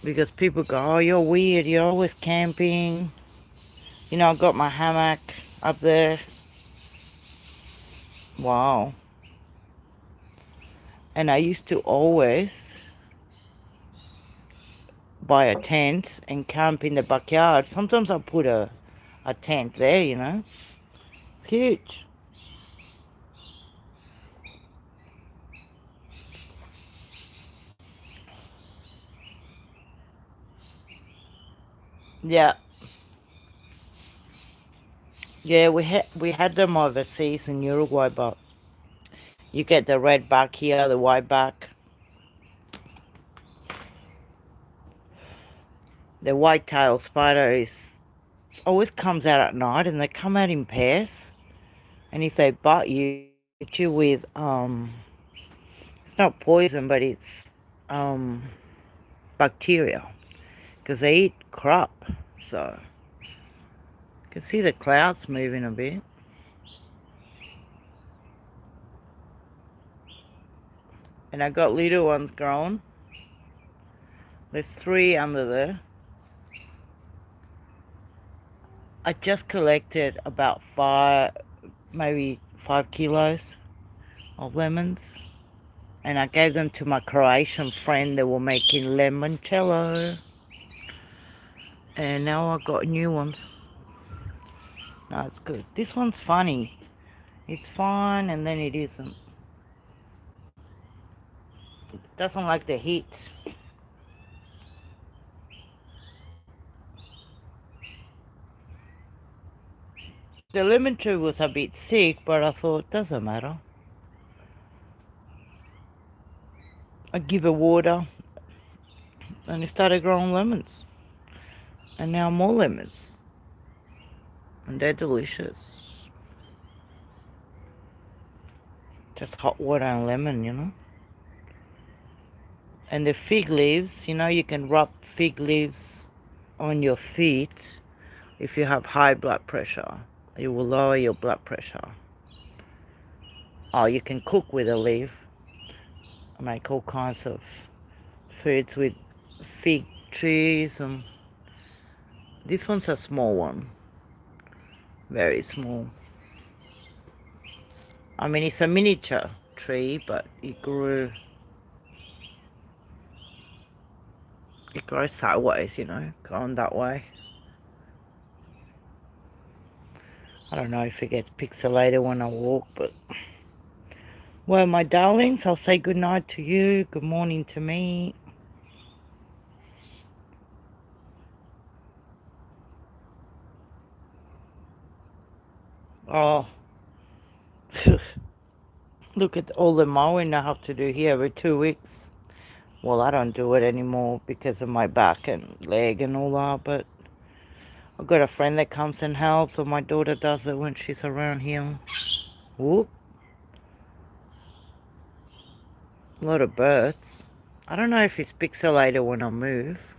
Because people go, oh, you're weird, you're always camping. You know, I got my hammock up there. Wow. And I used to always buy a tent and camp in the backyard. Sometimes I put a tent there, you know. It's huge. Yeah. Yeah, we had them overseas in Uruguay, but you get the red back here, the white back. The white-tailed spider always comes out at night, and they come out in pairs. And if they bite you, hit you with it's not poison, but it's bacteria, because they eat crop. So you can see the clouds moving a bit. And I got little ones growing. There's 3 under there. I just collected about 5, maybe 5 kilos of lemons. And I gave them to my Croatian friend. They were making limoncello. And now I got new ones. No, it's good. This one's funny. It's fun and then it isn't. It doesn't like the heat. The lemon tree was a bit sick, but I thought, doesn't matter. I give it water and it started growing lemons. And now more lemons. And they're delicious. Just hot water and lemon, you know. And the fig leaves, you know, you can rub fig leaves on your feet if you have high blood pressure. It will lower your blood pressure. Oh, you can cook with a leaf. I make all kinds of foods with fig trees. And this one's a small one. Very small. I mean, it's a miniature tree, but it grows sideways, you know, going that way. I don't know if it gets pixelated when I walk, but... Well, my darlings, I'll say good night to you. Good morning to me. Oh, look at all the mowing I have to do here every 2 weeks. Well, I don't do it anymore because of my back and leg and all that, but I've got a friend that comes and helps, or my daughter does it when she's around here. Whoop. A lot of birds. I don't know if it's pixelated when I move.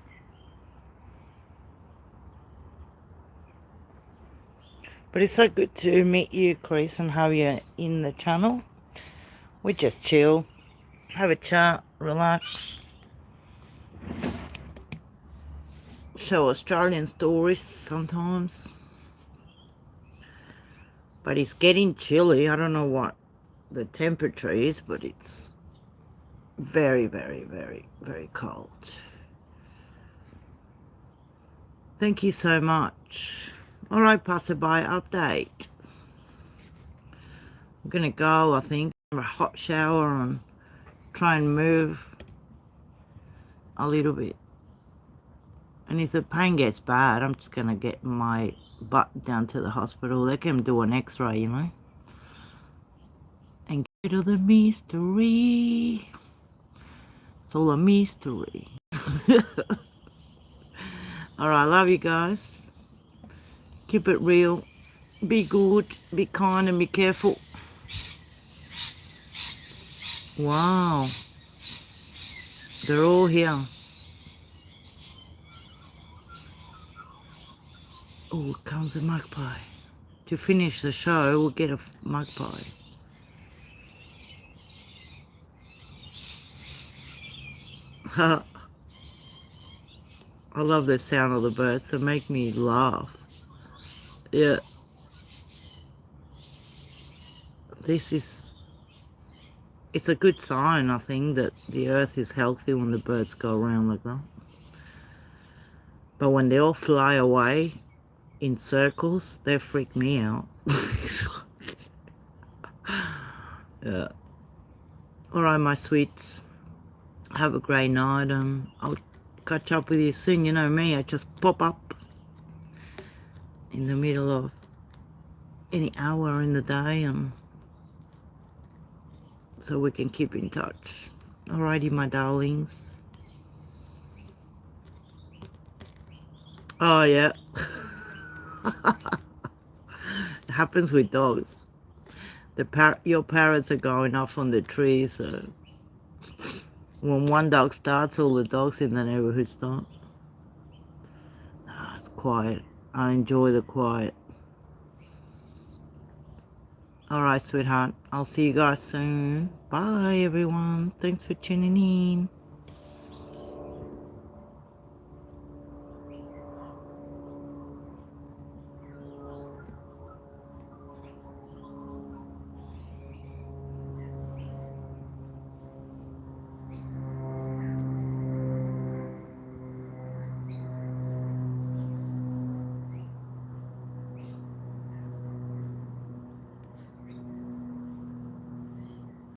But it's so good to meet you, Chris, and have you in the channel. We just chill, have a chat, relax, show Australian stories sometimes. But it's getting chilly. I don't know what the temperature is, but it's very, very, very, very cold. Thank you so much. All right, passerby update. I'm gonna go, I think, have a hot shower and try and move a little bit. And if the pain gets bad, I'm just gonna get my butt down to the hospital. They can do an x-ray, you know, and get to the mystery. It's all a mystery. All right, love you guys. Keep it real. Be good, be kind, and be careful. Wow, they're all here. Oh, comes a magpie. To finish the show, we'll get a magpie. I love the sound of the birds. They make me laugh. Yeah. It's a good sign, I think, that the earth is healthy when the birds go around like that. But when they all fly away in circles, they freak me out. Yeah. All right, my sweets. Have a great night. I'll catch up with you soon. You know me, I just pop up in the middle of any hour in the day, so we can keep in touch. Alrighty, my darlings. Oh yeah. It happens with dogs. Your parrots are going off on the trees, so when one dog starts, all the dogs in the neighborhood start. It's quiet. I enjoy the quiet. Alright, sweetheart. I'll see you guys soon. Bye, everyone. Thanks for tuning in.